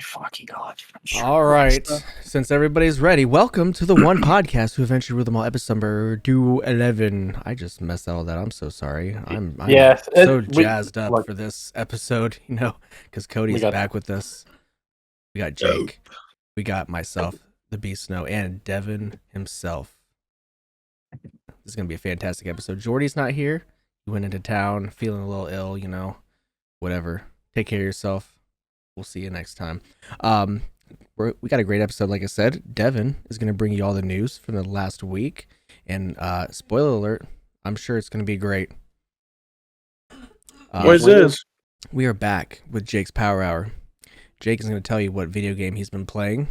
fucking god. All right. Since everybody's ready, welcome to the one podcast who eventually ruled them all, episode number 211. I just messed all that. I'm so sorry. I'm so jazzed up for this episode, because Cody's back with us. We got Jake. We got myself, the Beast Snow, and Devin himself. This is going to be a fantastic episode. Jordy's not here. He went into town feeling a little ill, whatever. Take care of yourself. We'll see you next time. We got a great episode, like I said. Devin is going to bring you all the news from the last week. And spoiler alert, I'm sure it's going to be great. We are back with Jake's Power Hour. Jake is going to tell you what video game he's been playing.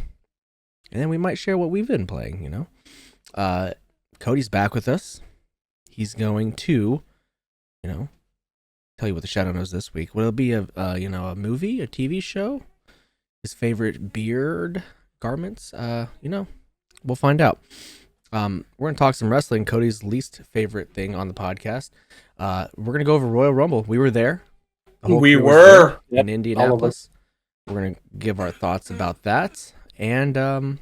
And then we might share what we've been playing, Cody's back with us. He's going to, tell you what the Shadow knows this week. Will it be a movie, a TV show? His favorite beard garments? We'll find out. We're going to talk some wrestling, Cody's least favorite thing on the podcast. We're going to go over Royal Rumble. We were there. We were in Indianapolis. We're going to give our thoughts about that. And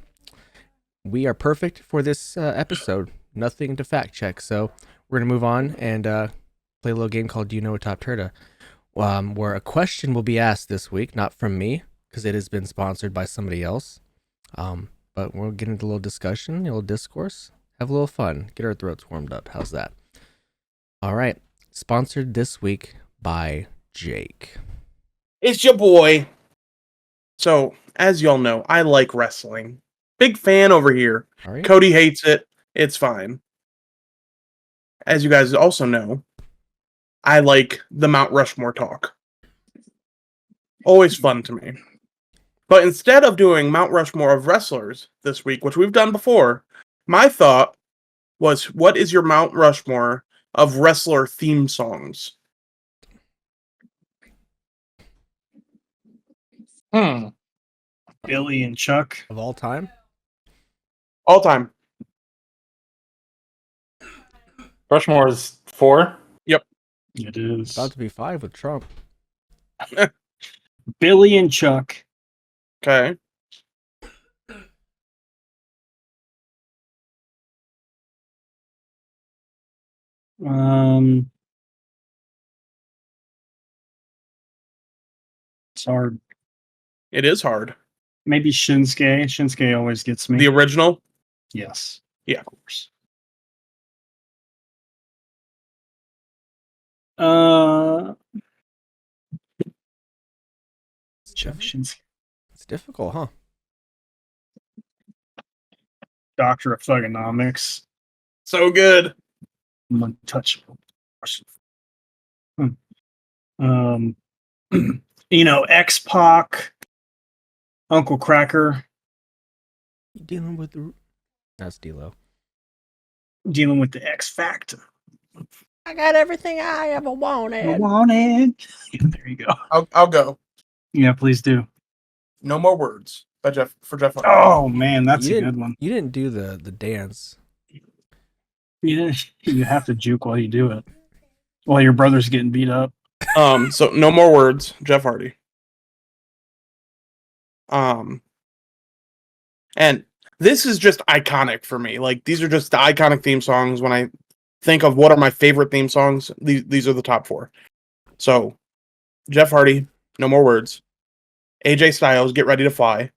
we are perfect for this episode. Nothing to fact check. So we're going to move on and play a little game called You Knowuh, TOPTERTA, where a question will be asked this week, not from me, because it has been sponsored by somebody else. But we'll get into a little discussion, a little discourse, have a little fun, get our throats warmed up. How's that? All right. Sponsored this week by Jake. It's your boy. So, as y'all know, I like wrestling. Big fan over here. Cody hates it. It's fine. As you guys also know, I like the Mount Rushmore talk. Always fun to me. But instead of doing Mount Rushmore of wrestlers this week, which we've done before, my thought was, what is your Mount Rushmore of wrestler theme songs? Billy and Chuck. Of all time? All time. Rushmore is 4? Yep. It is. About to be 5 with Trump. Billy and Chuck. Okay. It's hard. It is hard. Maybe Shinsuke. Shinsuke always gets me. The original? Yes. Yeah, of course. Jeff Shinsuke. It's difficult, huh? Doctor of Thugonomics. So good. I'm untouchable. X-Pac. Uncle Cracker. You dealing with the... That's D-Lo. Dealing with the X Factor. I got everything I ever wanted. Yeah, there you go. I'll go. Yeah, please do. No More Words by Jeff Hardy. Oh man, that's a good one. You didn't do the dance. You have to juke while you do it. While your brother's getting beat up. So No More Words, Jeff Hardy. And this is just iconic for me. Like, these are just the iconic theme songs. When I think of what are my favorite theme songs, these are the top 4. So, Jeff Hardy, No More Words. AJ Styles, Get Ready to Fly.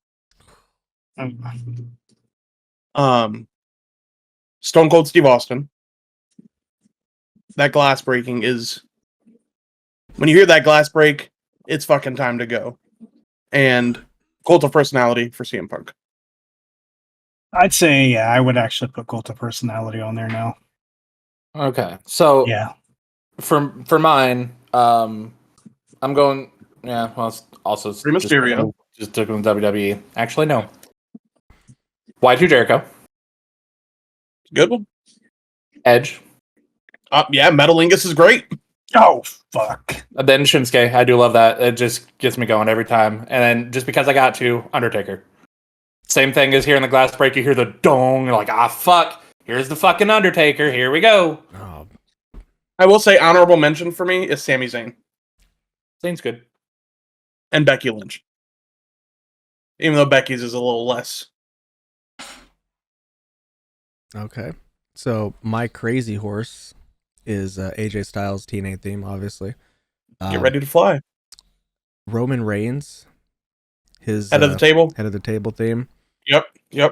Stone Cold Steve Austin. That glass breaking is... When you hear that glass break, it's fucking time to go. And Cult of Personality for CM Punk. I'd say, yeah, I would actually put Cult of Personality on there now. Okay, so yeah, for mine, I'm going. Yeah, well, it's also Rey Mysterio. Just took him WWE. Actually, no. Y2 Jericho. Good one. Edge. Yeah, Metalingus is great. Oh, fuck. And then Shinsuke. I do love that. It just gets me going every time. And then just because I got to, Undertaker. Same thing as here in the glass break. You hear the dong. You're like, fuck. Here's the fucking Undertaker. Here we go. Oh. I will say honorable mention for me is Sami Zayn. Zayn's good. And Becky Lynch. even though Becky's is a little less. Okay. So my crazy horse is AJ Styles' TNA theme, obviously. Get ready to fly. Roman Reigns, his head of the table. Head of the table theme. Yep. Yeah.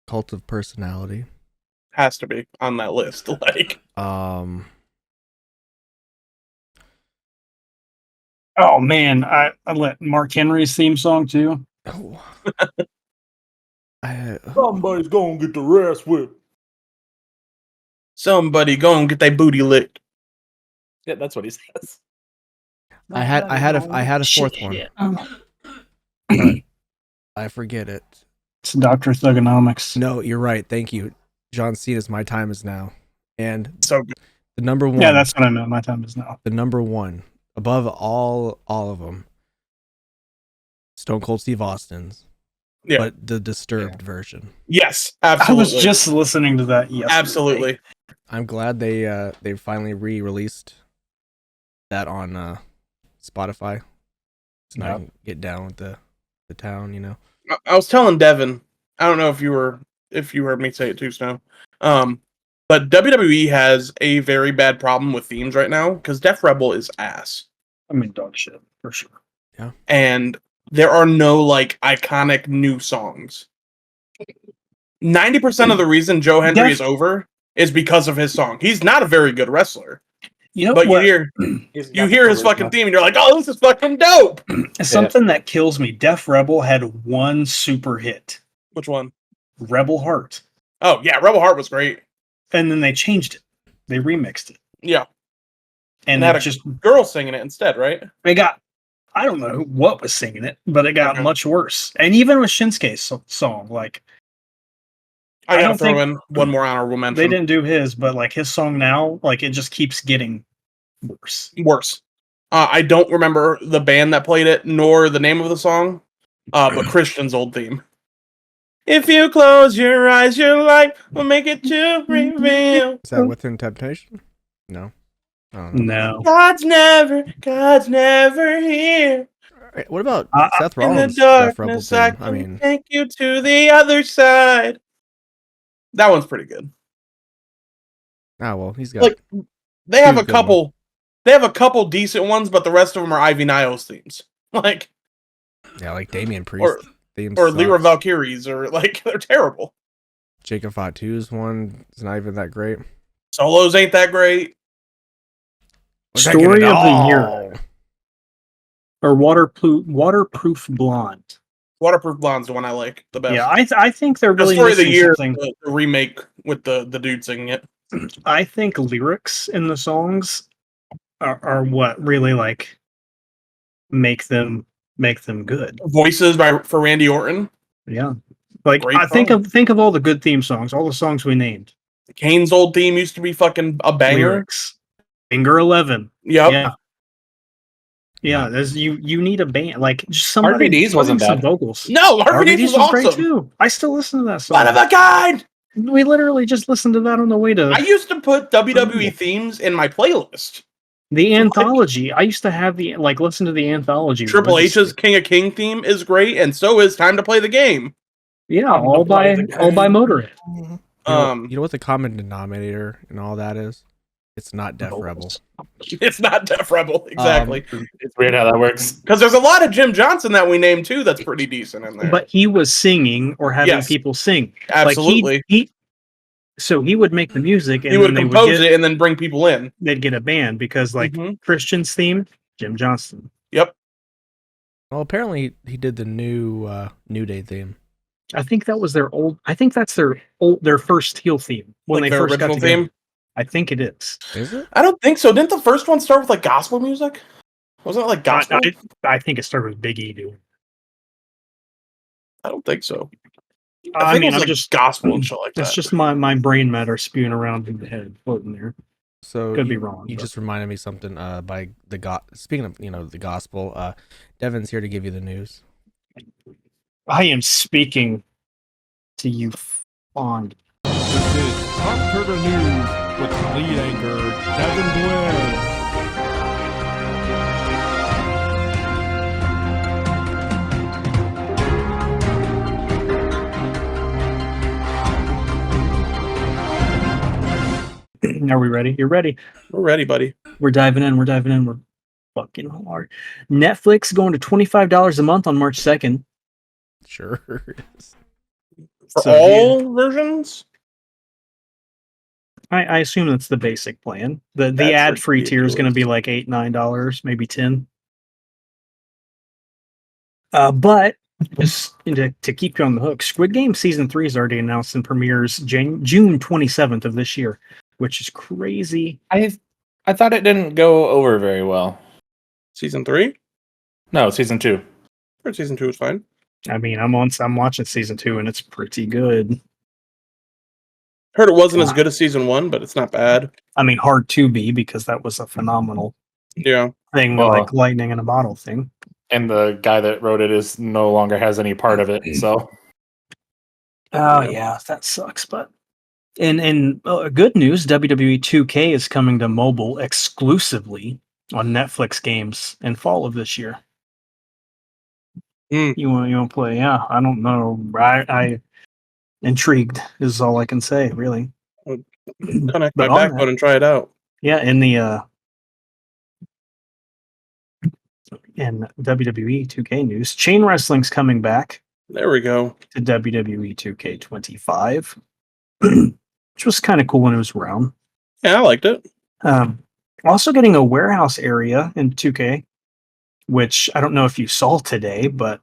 Cult of Personality. Has to be on that list. Like Oh man, I let Mark Henry's theme song too. Oh. Somebody's gonna get the ass whipped. Somebody go and get their booty licked. Yeah, that's what he says. I had a fourth one. But I forget it. It's Dr. Thugonomics. No, you're right. Thank you. John Cena's My Time Is Now. And so good. The number one. Yeah, that's what I meant. My Time Is Now. The number one. Above all of them. Stone Cold Steve Austin's. Yeah. But the disturbed version. Yes, absolutely. I was just listening to that yesterday. Absolutely. I'm glad they finally re-released that on Spotify. So now I can get down with the town, you know. I was telling Devin, I don't know if you heard me say it too, Snow. But WWE has a very bad problem with themes right now because Def Rebel is ass. I mean, dog shit for sure. Yeah. And there are no like iconic new songs. 90% of the reason Joe Hendry is over is because of his song. He's not a very good wrestler. You know but what? you hear his fucking theme and you're like, oh, this is fucking dope. Something that kills me. Def Rebel had one super hit. Which one? Rebel Heart. Oh yeah, Rebel Heart was great. And then they changed it. They remixed it. Yeah. And had just girl singing it instead, right? They got, I don't know what was singing it, but it got much worse. And even with Shinsuke's song, like I gotta throw in one more honorable mention. They didn't do his, but like his song now, like it just keeps getting worse. I don't remember the band that played it, nor the name of the song, but Christian's old theme. If you close your eyes, your light will make it to reveal. Is that Within Temptation? No. No. God's never here. Right, what about Seth Rollins? In the darkness, I can take you to the other side. That one's pretty good. Ah, well, he's got like they have a couple. They have a couple decent ones, but the rest of them are Ivy Niles themes. Like Damian Priest themes or Lyra Valkyries, or like they're terrible. Jacob Fatu's one is not even that great. Solos ain't that great. Story of the year. Or Waterproof Blonde. Waterproof Blonde's the one I like the best. Yeah, I think they're really Story of the year, something. The remake with the dude singing it. I think lyrics in the songs are what really like make them good. Voices for Randy Orton. Yeah, like Great think of all the good theme songs, all the songs we named. Kane's old theme used to be fucking a banger. Lyrics. Finger 11. Yep. Yeah. There's you need a band like just somebody. RVD's wasn't bad. Vocals. No, RVD's was awesome. Great too. I still listen to that song. One of a kind. We literally just listened to that on the way to. I used to put WWE themes in my playlist. The anthology. I used to have listen to the anthology. Triple H's King of King theme is great, and so is Time to Play the Game. Yeah, all by Motorhead. You know what the common denominator in all that is? It's not Def Rebel. It's not Def Rebel, exactly. It's weird how that works. Because there's a lot of Jim Johnson that we named too that's pretty decent in there. But he was singing or having people sing. Absolutely. So he would make the music and he would compose it and then bring people in. They'd get a band because Christian's theme, Jim Johnston. Yep. Well, apparently he did the new New Day theme. I think that was their old. I think that's their first heel theme when they first got together. Theme. I think it is. Is it? I don't think so. Didn't the first one start with gospel music? Wasn't it gospel? I think it started with Big E doing. I don't think so. I think it was just gospel and shit like that. It's just my brain matter spewing around in the head, floating there. So could be wrong. You just reminded me something by speaking of the gospel. Devin's here to give you the news. I am speaking to you, Fond. This is TOPTERTA News with lead anchor Devin. Are we ready? You're ready. We're ready, buddy. We're diving in. We're fucking hard. Netflix going to $25 a month on March 2nd. Sure is. For all versions? I assume that's the basic plan. The ad-free tier is going to be like $8, $9, maybe $10. But just to keep you on the hook, Squid Game Season 3 is already announced and premieres June 27th of this year, which is crazy. I thought it didn't go over very well. Season 3? No, Season 2. Or Season 2 is fine. I mean, I'm watching Season 2 and it's pretty good. Heard it wasn't as good as Season 1, but it's not bad. I mean, hard to be because that was a phenomenal thing, like lightning in a bottle thing. And the guy that wrote it is no longer has any part of it. So, yeah, that sucks. But in good news, WWE 2K is coming to mobile exclusively on Netflix games in fall of this year. You want to play? Yeah, I don't know. I intrigued is all I can say, really. Connect my backbone and try it out. Yeah, in the in WWE 2K news, chain wrestling's coming back. There we go. To WWE 2K25, which was kind of cool when it was around. Yeah, I liked it. Also getting a warehouse area in 2K, which I don't know if you saw today, but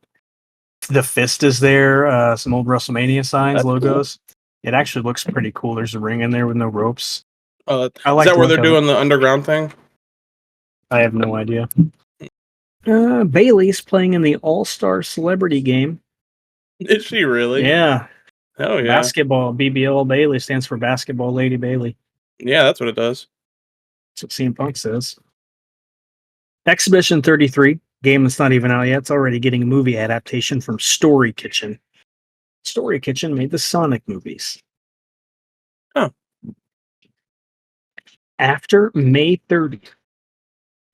the fist is there. Some old WrestleMania signs, logos. Cool. It actually looks pretty cool. There's a ring in there with no ropes. Is that where they're doing the underground thing? I have no idea. Bailey's playing in the All-Star Celebrity Game. Is she really? Yeah. Oh, yeah. Basketball. BBL Bailey stands for Basketball Lady Bailey. Yeah, that's what it does. That's what CM Punk says. Exhibition 33, game that's not even out yet. It's already getting a movie adaptation from Story Kitchen. Story Kitchen made the Sonic movies. Oh. After May 30th,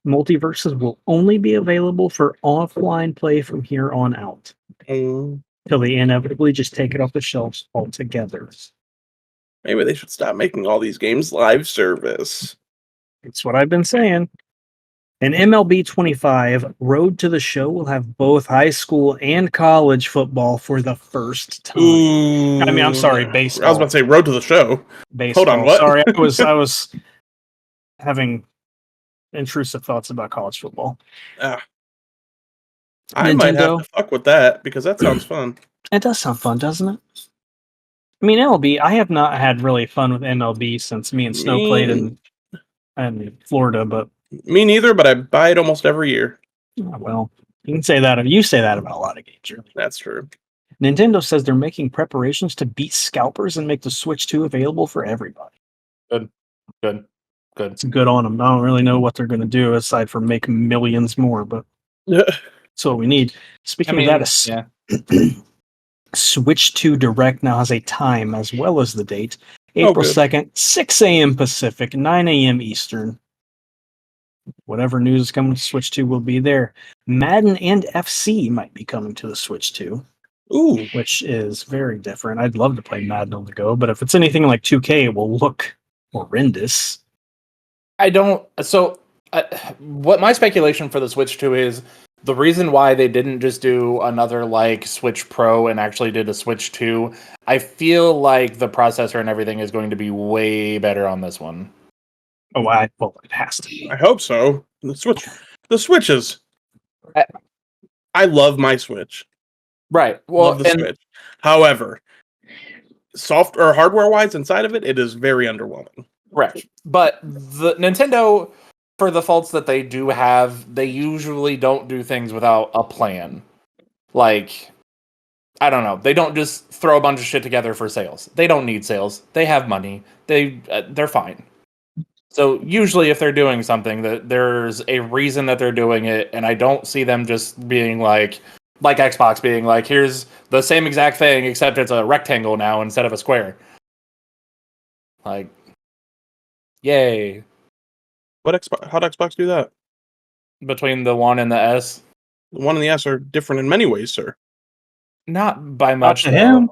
Multiverses will only be available for offline play from here on out. Till they inevitably just take it off the shelves altogether. Maybe they should stop making all these games live service. That's what I've been saying. And MLB 25, Road to the Show, will have both high school and college football for the first time. I mean, I'm sorry, baseball. I was about to say Road to the Show. Baseball. Hold on, what? Sorry, I was having intrusive thoughts about college football. I might have to fuck with that because that sounds fun. It does sound fun, doesn't it? I mean, MLB, I have not had really fun with MLB since me and Snow played in Florida, but me neither, but I buy it almost every year. Well, you can say that. You say that about a lot of games, really. That's true. Nintendo says they're making preparations to beat scalpers and make the Switch 2 available for everybody. Good. It's good on them. I don't really know what they're going to do aside from make millions more, but that's what we need. Speaking of that, Switch 2 Direct now has a time as well as the date. April 2nd, 6 a.m. Pacific, 9 a.m. Eastern. Whatever news is coming to Switch 2 will be there. Madden and FC might be coming to the Switch 2. Ooh. Which is very different. I'd love to play Madden on the go, but if it's anything like 2K, it will look horrendous. What my speculation for the Switch 2 is, the reason why they didn't just do another like Switch Pro and actually did a Switch 2, I feel like the processor and everything is going to be way better on this one. Oh, well, it has to be. I hope so. The Switches. I love my Switch. Right. Well, love the Switch. However, hardware-wise inside of it, it is very underwhelming. Right. But the Nintendo, for the faults that they do have, they usually don't do things without a plan. Like, I don't know. They don't just throw a bunch of shit together for sales. They don't need sales. They have money. They're fine. So usually if they're doing something, that there's a reason that they're doing it, and I don't see them just being like Xbox being like, here's the same exact thing, except it's a rectangle now instead of a square. Like, yay. How'd Xbox do that? Between the One and the S? The One and the S are different in many ways, sir. Not by much. To him.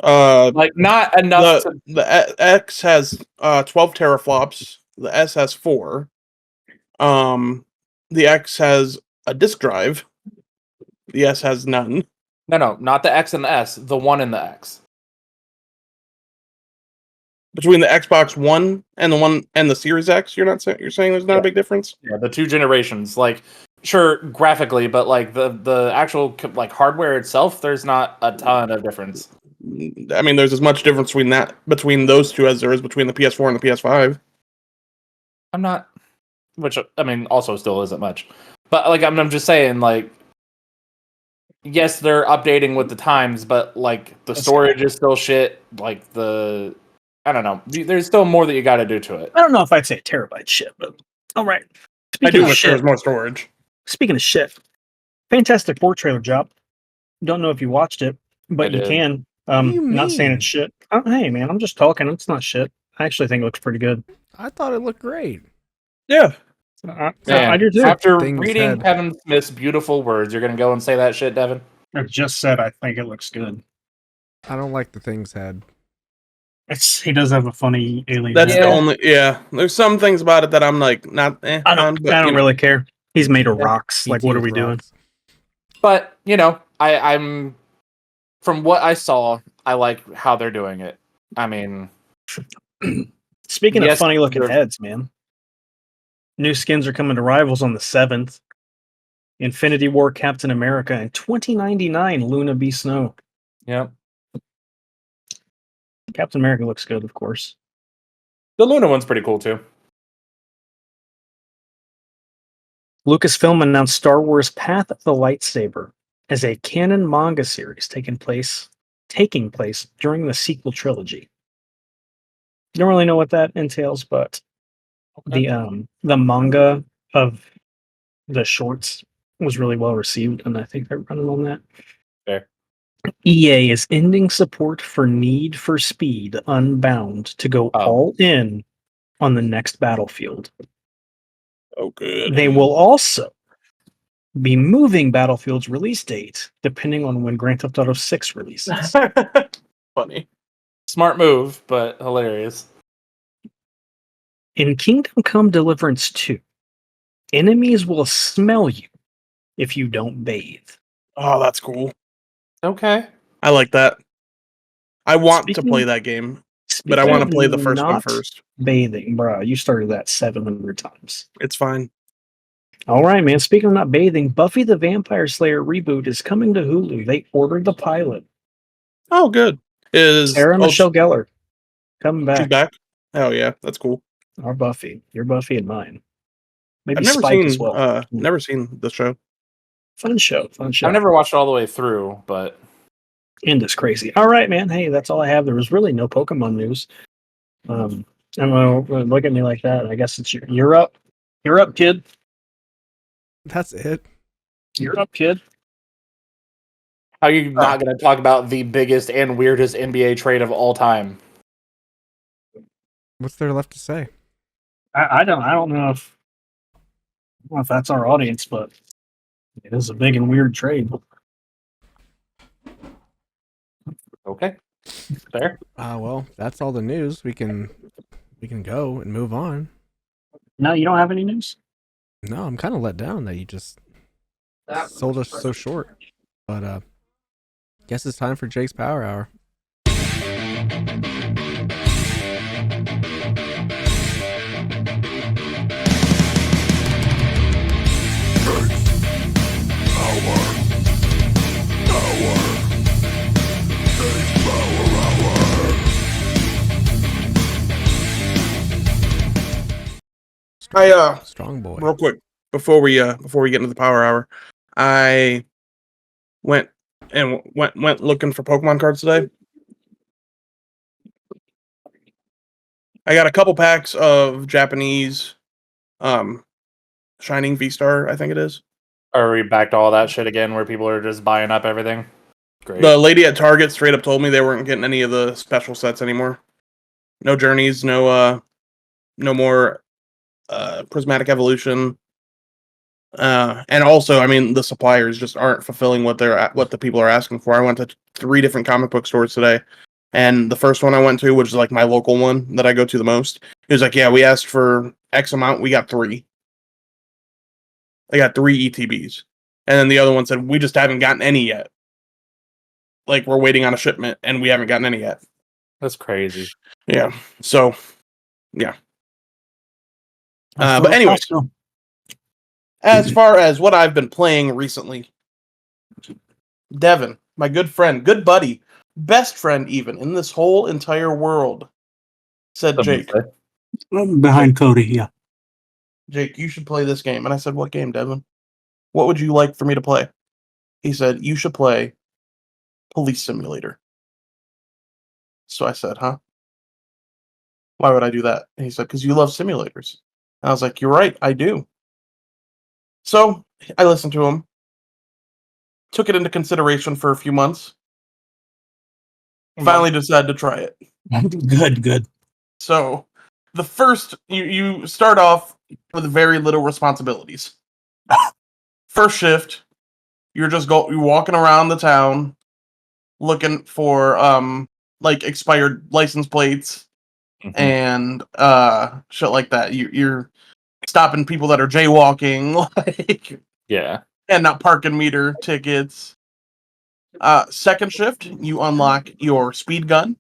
Like not enough. The X has 12 teraflops. The S has 4. The X has a disk drive. The S has none. No, not the X and the S. The one in the X. Between the Xbox One and the Series X, you're saying there's not a big difference? Yeah, the 2 generations. Like, sure, graphically, but like the actual like hardware itself, there's not a ton of difference. I mean, there's as much difference between those two as there is between the PS4 and the PS5. I'm not, which I mean, also still isn't much, but like I'm just saying, like, yes, they're updating with the times, but like the storage is still shit. Like I don't know. There's still more that you got to do to it. I don't know if I'd say terabyte shit, but all right. I do wish there was more storage. Speaking of shit, Fantastic Four trailer drop. Don't know if you watched it, but you can. Not saying it's shit. Oh, hey, man, I'm just talking. It's not shit. I actually think it looks pretty good. I thought it looked great. Yeah. I do too. After reading Kevin Smith's beautiful words, you're going to go and say that shit, Devin? I just said I think it looks good. I don't like the Thing's head. He does have a funny alien. That's the only. Yeah, there's some things about it that I'm like not. I don't really care. He's made of rocks. Like, what are we doing? But I'm from what I saw, I like how they're doing it. I mean, speaking of funny looking heads, man. New skins are coming to Rivals on the 7th. Infinity War Captain America and 2099 Luna B. Snow. Yep. Captain America looks good, of course. The Luna one's pretty cool too. Lucasfilm announced Star Wars Path of the Lightsaber as a canon manga series taking place during the sequel trilogy. Don't really know what that entails, but the manga of the shorts was really well received, and I think they're running on that. Fair. EA is ending support for Need for Speed Unbound to go all in on the next Battlefield. Oh, good. They will also be moving Battlefield's release date depending on when Grand Theft Auto 6 releases. Funny. Smart move, but hilarious. In Kingdom Come Deliverance 2, enemies will smell you if you don't bathe. Oh, that's cool. Okay. I like that. I want to play that game, but I want to play the first one first. Bathing, bro. You started that 700 times. It's fine. All right, man. Speaking of not bathing, Buffy the Vampire Slayer reboot is coming to Hulu. They ordered the pilot. Oh, good. Is Sarah Michelle Gellar coming back? She's back? Oh, yeah. That's cool. Our Buffy. Your Buffy and mine. Maybe I've never Spike seen, as well. Never seen the show. Fun show. I've never watched it all the way through, but end is crazy. All right, man. Hey, that's all I have. There was really no Pokemon news. I don't know. Look at me like that. I guess it's you're up. You're up, kid. That's it. You're up, kid. How are you not going to talk about the biggest and weirdest NBA trade of all time? What's there left to say? I don't know if that's our audience, but it is a big and weird trade. Okay. Fair. Well, that's all the news. We can go and move on. No, you don't have any news? No, I'm kind of let down that you just sold us so short. But guess it's time for Jake's Power Hour. Strong boy. Real quick before we get into the Power Hour, I went looking for Pokemon cards today. I got a couple packs of Japanese Shining V-Star, I think it is. Are we back to all that shit again where people are just buying up everything? Great. The lady at Target straight up told me they weren't getting any of the special sets anymore. No journeys, no more Prismatic Evolution. And also, I mean, the suppliers just aren't fulfilling what the people are asking for. I went to 3 different comic book stores today, And the first one I went to, which is like my local one that I go to the most, he was like, yeah, we asked for X amount, we got 3. I got 3 ETBs. And then the other one said, we just haven't gotten any yet. Like, we're waiting on a shipment, and we haven't gotten any yet. That's crazy. Yeah. So, yeah. But anyways, as far as what I've been playing recently, Devin, my good friend, good buddy, best friend even in this whole entire world, said, Jake. Behind Cody, yeah. Jake, you should play this game. And I said, what game, Devin? What would you like for me to play? He said, you should play Police Simulator. So I said, huh? Why would I do that? And he said, because you love simulators. And I was like, you're right, I do. So I listened to him, took it into consideration for a few months, finally decided to try it. Good. So the first, you start off with very little responsibilities. First shift, you're walking around the town looking for like expired license plates and shit like that. You're stopping people that are jaywalking, like and not parking meter tickets. Second shift, you unlock your speed gun.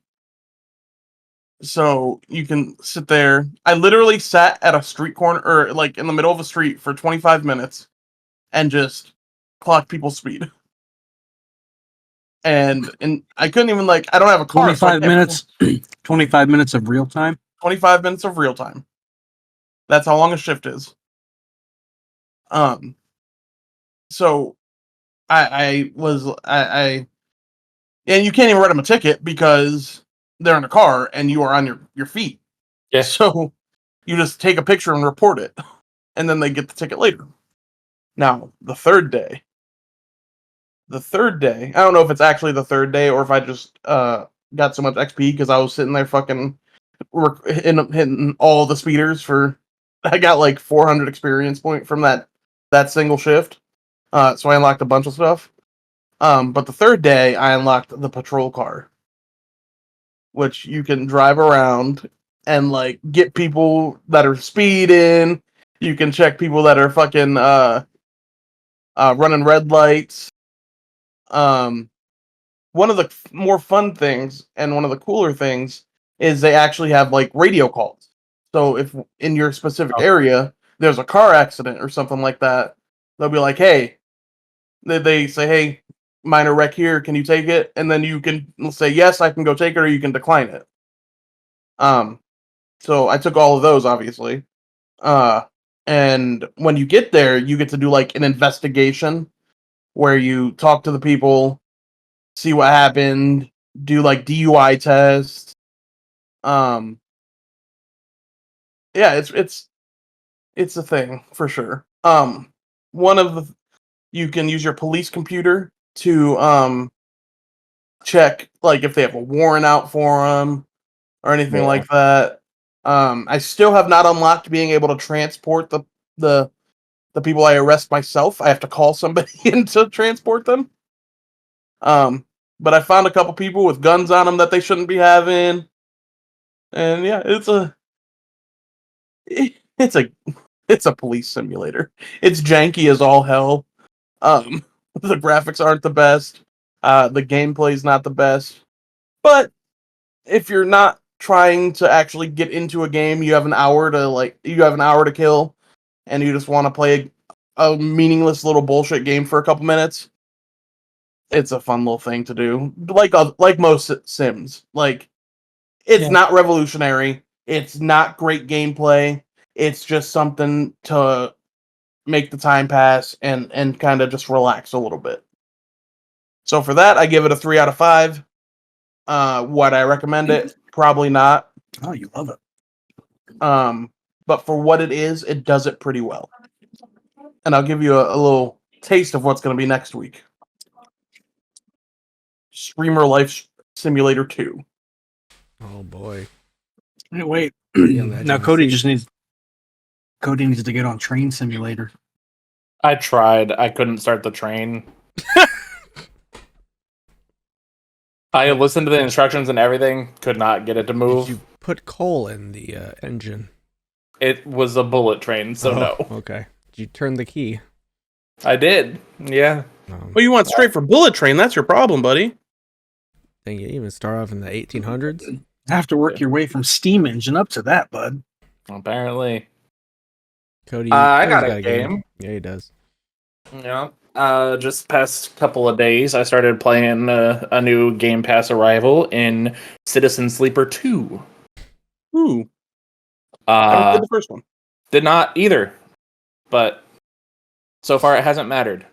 So you can sit there. I literally sat at a street corner or like in the middle of a street for 25 minutes and just clocked people's speed. And I couldn't even I don't have a car. 25 minutes. 25 minutes of real time. 25 minutes of real time. That's how long a shift is. So I and you can't even write them a ticket because they're in a car and you are on your feet. Yeah. So you just take a picture and report it, and then they get the ticket later. Now, the third day, I don't know if it's actually the third day or if I just got so much XP because I was sitting there fucking hitting all the speeders I got like 400 experience point from that single shift. So I unlocked a bunch of stuff. But the third day, I unlocked the patrol car, which you can drive around and like get people that are speeding. You can check people that are fucking running red lights. One of the more fun things and one of the cooler things is they actually have like radio calls. So if in your specific area there's a car accident or something like that, they'll be like, "Hey," they say, "Hey, minor wreck here, can you take it?" And then you can say, "Yes, I can go take it," or you can decline it. So I took all of those, obviously. And when you get there, you get to do like an investigation where you talk to the people, see what happened, do like DUI tests. Yeah, it's a thing for sure. You can use your police computer to check like if they have a warrant out for them or anything like that. I still have not unlocked being able to transport the people I arrest myself. I have to call somebody in to transport them. But I found a couple people with guns on them that they shouldn't be having. And yeah, it's a police simulator. It's janky as all hell. The graphics aren't the best. The gameplay's not the best. But if you're not trying to actually get into a game, you have an hour to kill, and you just want to play a meaningless little bullshit game for a couple minutes. It's a fun little thing to do. Like most Sims. Like it's not revolutionary. It's not great gameplay. It's just something to make the time pass and kind of just relax a little bit. So for that, I give it a 3 out of 5. Would I recommend it? Probably not. Oh, you love it. But for what it is, it does it pretty well. And I'll give you a little taste of what's going to be next week. Streamer Life Simulator 2. Oh boy. Hey, wait. Now Cody needs to get on Train Simulator. I tried. I couldn't start the train. I listened to the instructions and everything. Could not get it to move. Did you put coal in the engine? It was a bullet train, so no. Okay. Did you turn the key? I did. Yeah. Well, you went straight for bullet train. That's your problem, buddy. Dang, you even start off in the 1800s? Have to work your way from steam engine up to that, bud. Apparently. Cody, I got a game. Yeah, he does. Yeah. Just past couple of days, I started playing a new Game Pass arrival in Citizen Sleeper 2. Ooh. I did the first one. Did not either, but so far it hasn't mattered.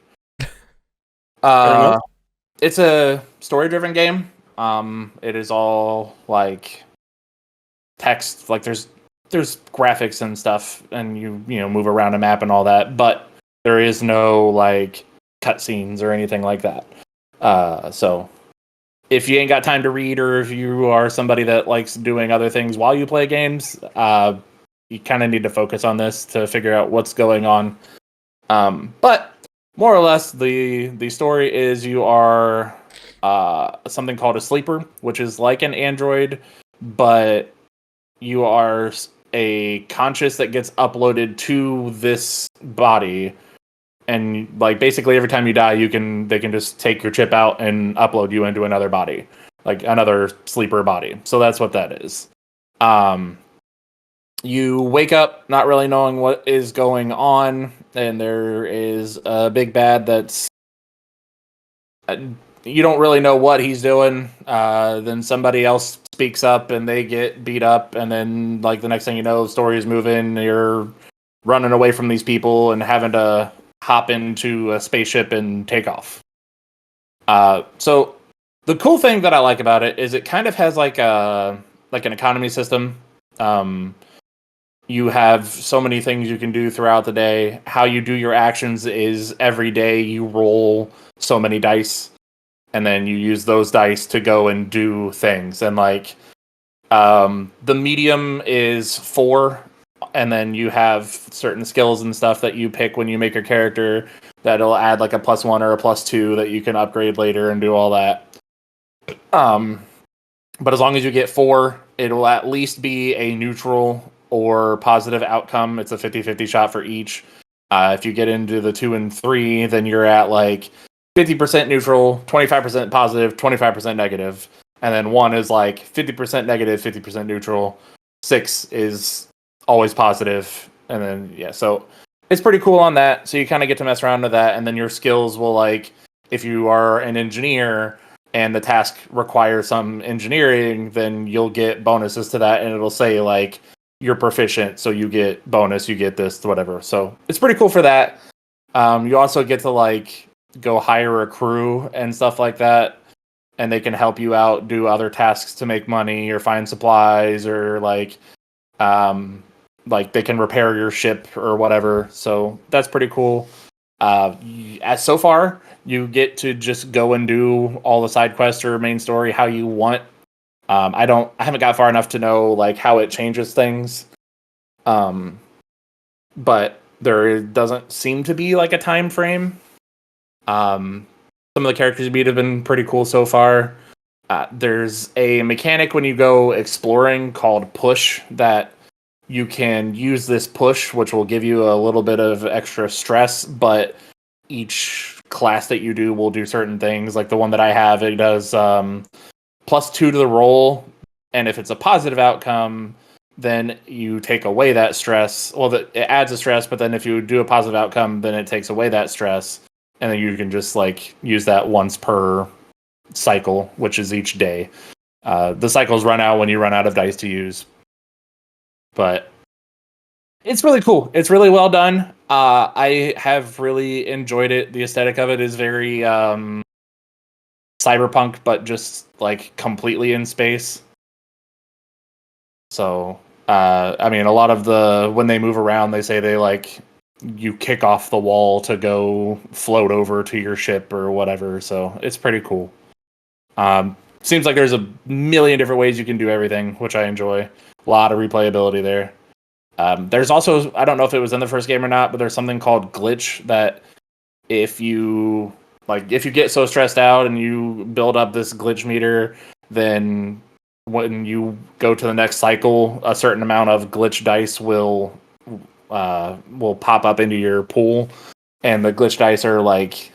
It's a story-driven game. It is all like text, like there's graphics and stuff, and you move around a map and all that, but there is no like cutscenes or anything like that. So if you ain't got time to read, or if you are somebody that likes doing other things while you play games, you kind of need to focus on this to figure out what's going on. But more or less, the story is you are something called a sleeper, which is like an android, but you are a conscious that gets uploaded to this body. And like basically every time you die, they can just take your chip out and upload you into another body, like another sleeper body. So that's what that is. You wake up not really knowing what is going on, and there is a big bad that's you don't really know what he's doing. Then somebody else speaks up and they get beat up, and then like the next thing you know, the story is moving. You're running away from these people and having to hop into a spaceship and take off. So the cool thing that I like about it is it kind of has like an economy system. You have so many things you can do throughout the day. How you do your actions is every day you roll so many dice, and then you use those dice to go and do things. And like the medium is 4, and then you have certain skills and stuff that you pick when you make your character that'll add like a +1 or a +2 that you can upgrade later and do all that. But as long as you get 4, it'll at least be a neutral or positive outcome. It's a 50-50 shot for each. If you get into the 2 and 3, then you're at like 50% neutral, 25% positive, 25% negative. And then 1 is like 50% negative, 50% neutral. 6 is always positive. And then, yeah, so it's pretty cool on that. So you kind of get to mess around with that. And then your skills will, like, if you are an engineer and the task requires some engineering, then you'll get bonuses to that. And it'll say, like, you're proficient, so you get bonus, you get this, whatever. So it's pretty cool for that. You also get to, like, go hire a crew and stuff like that. And they can help you out, do other tasks to make money or find supplies, or like they can repair your ship or whatever. So that's pretty cool. As so far, you get to just go and do all the side quests or main story how you want. I haven't got far enough to know like how it changes things. But there doesn't seem to be like a time frame. Some of the characters you meet have been pretty cool so far. There's a mechanic when you go exploring called push that you can use this push, which will give you a little bit of extra stress, but each class that you do will do certain things. Like the one that I have, it does +2 to the roll, and if it's a positive outcome, then you take away that stress. Well, it adds a stress, but then if you do a positive outcome, then it takes away that stress. And then you can just like use that once per cycle, which is each day. The cycles run out when you run out of dice to use. But it's really cool. It's really well done. I have really enjoyed it. The aesthetic of it is very cyberpunk, but just like completely in space. So, I mean, a lot of when they move around, they say they like you kick off the wall to go float over to your ship or whatever. So it's pretty cool. Seems like there's a million different ways you can do everything, which I enjoy. A lot of replayability there. There's also, I don't know if it was in the first game or not, but there's something called glitch that if you Like, if you get so stressed out and you build up this glitch meter, then when you go to the next cycle, a certain amount of glitch dice will pop up into your pool, and the glitch dice are like,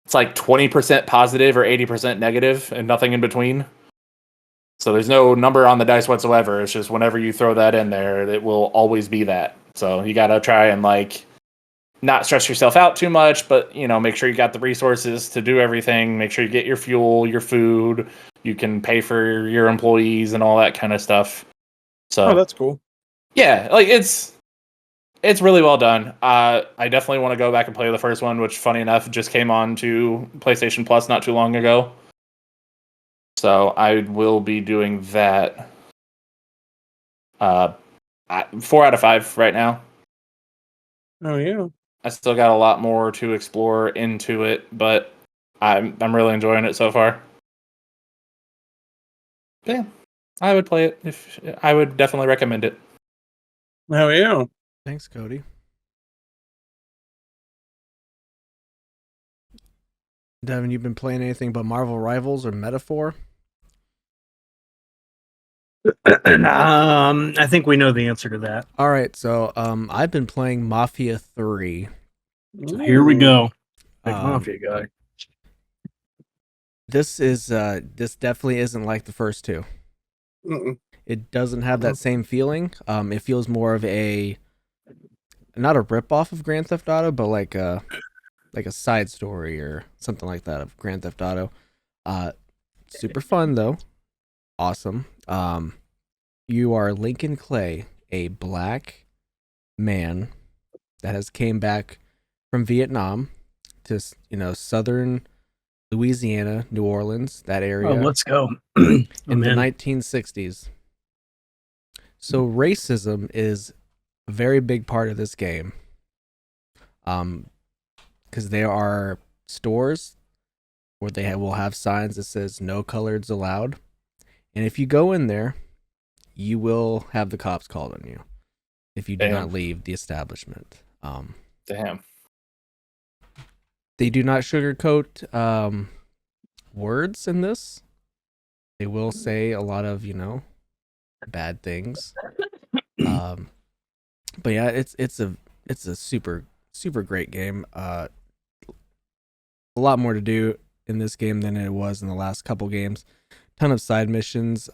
it's like 20% positive or 80% negative and nothing in between. So there's no number on the dice whatsoever. It's just whenever you throw that in there, it will always be that. So you got to try and like not stress yourself out too much, but make sure you got the resources to do everything. Make sure you get your fuel, your food. You can pay for your employees and all that kind of stuff. So that's cool. Yeah, like it's really well done. I definitely want to go back and play the first one, which, funny enough, just came on to PlayStation Plus not too long ago. So I will be doing that. 4 out of 5 right now. Oh yeah. I still got a lot more to explore into it, but I'm really enjoying it so far. Yeah, I would play it. I would definitely recommend it. Oh yeah. Thanks, Cody. Devin, you've been playing anything but Marvel Rivals or Metaphor? I think we know the answer to that. All right, so I've been playing Mafia 3. So here we go. Big Mafia guy. This definitely isn't like the first two. Mm-mm. It doesn't have that same feeling. It feels more of not a rip-off of Grand Theft Auto, but like a side story or something like that of Grand Theft Auto. Super fun though. Awesome. You are Lincoln Clay, a black man that has came back from Vietnam to southern Louisiana, New Orleans, that area. Oh, let's go. in the 1960s. So racism is a very big part of this game. Because there are stores where they will have signs that says no coloreds allowed. And if you go in there, you will have the cops called on you if you do not leave the establishment. Damn. They do not sugarcoat words in this. They will say a lot of, bad things. But yeah, it's a super great game. A lot more to do in this game than it was in the last couple games. Ton of side missions.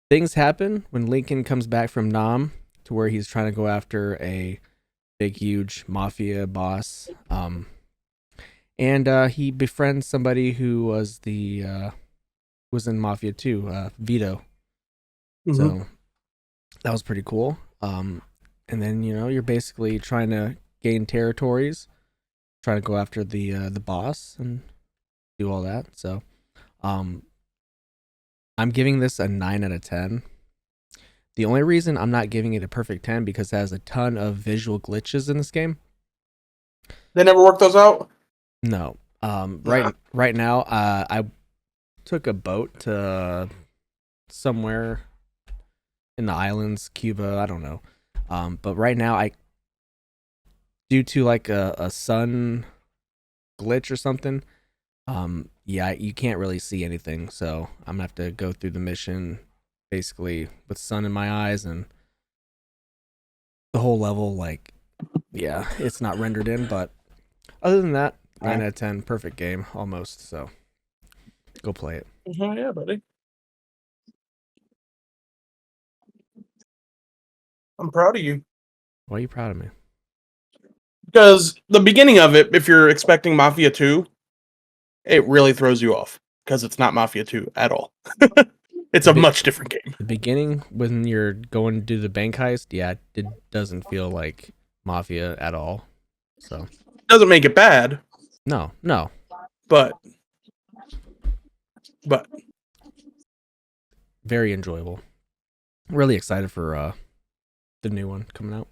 Things happen when Lincoln comes back from Nam to where he's trying to go after a big, huge mafia boss. And he befriends somebody who was was in Mafia 2, Vito. Mm-hmm. So that was pretty cool. And then you're basically trying to gain territories, trying to go after the boss and do all that. So I'm giving this a 9 out of 10. The only reason I'm not giving it a perfect 10 because it has a ton of visual glitches in this game. They never worked those out? No. Right now, I took a boat to somewhere in the islands, Cuba, I don't know. But right now, due to like a sun glitch or something, you can't really see anything. So I'm gonna have to go through the mission basically with sun in my eyes and the whole level. Like, yeah, it's not rendered in, but other than that, 9 out of 10, perfect game almost. So go play it. Oh yeah, buddy. I'm proud of you. Why are you proud of me? Because the beginning of it, if you're expecting Mafia 2, it really throws you off because it's not Mafia 2 at all. It's a much different game. The beginning, when you're going to do the bank heist, yeah, it doesn't feel like Mafia at all. So doesn't make it bad. No. But very enjoyable. Really excited for the new one coming out.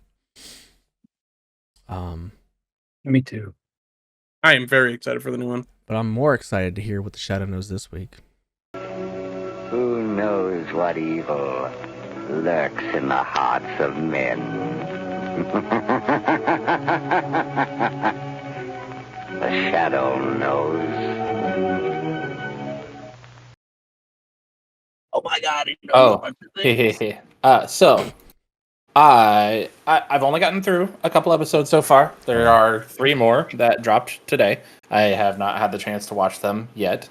Me too. I am very excited for the new one. But I'm more excited to hear what the Shadow knows this week. Who knows what evil lurks in the hearts of men? the shadow knows. Oh my god! So I've only gotten through a couple episodes so far. There are 3 more that dropped today. I have not had the chance to watch them yet.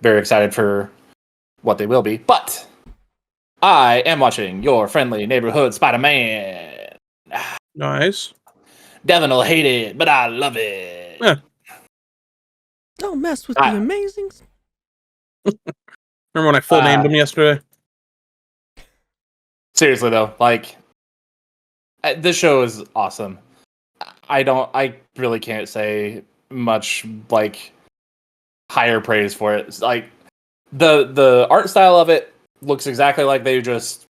Very excited for what they will be. But I am watching Your Friendly Neighborhood Spider-Man. Nice. Devin will hate it, but I love it. Yeah. Don't mess with the amazings. Remember when I full named him yesterday? Seriously though, like this show is awesome. I really can't say much like higher praise for it. It's like the art style of it looks exactly like they just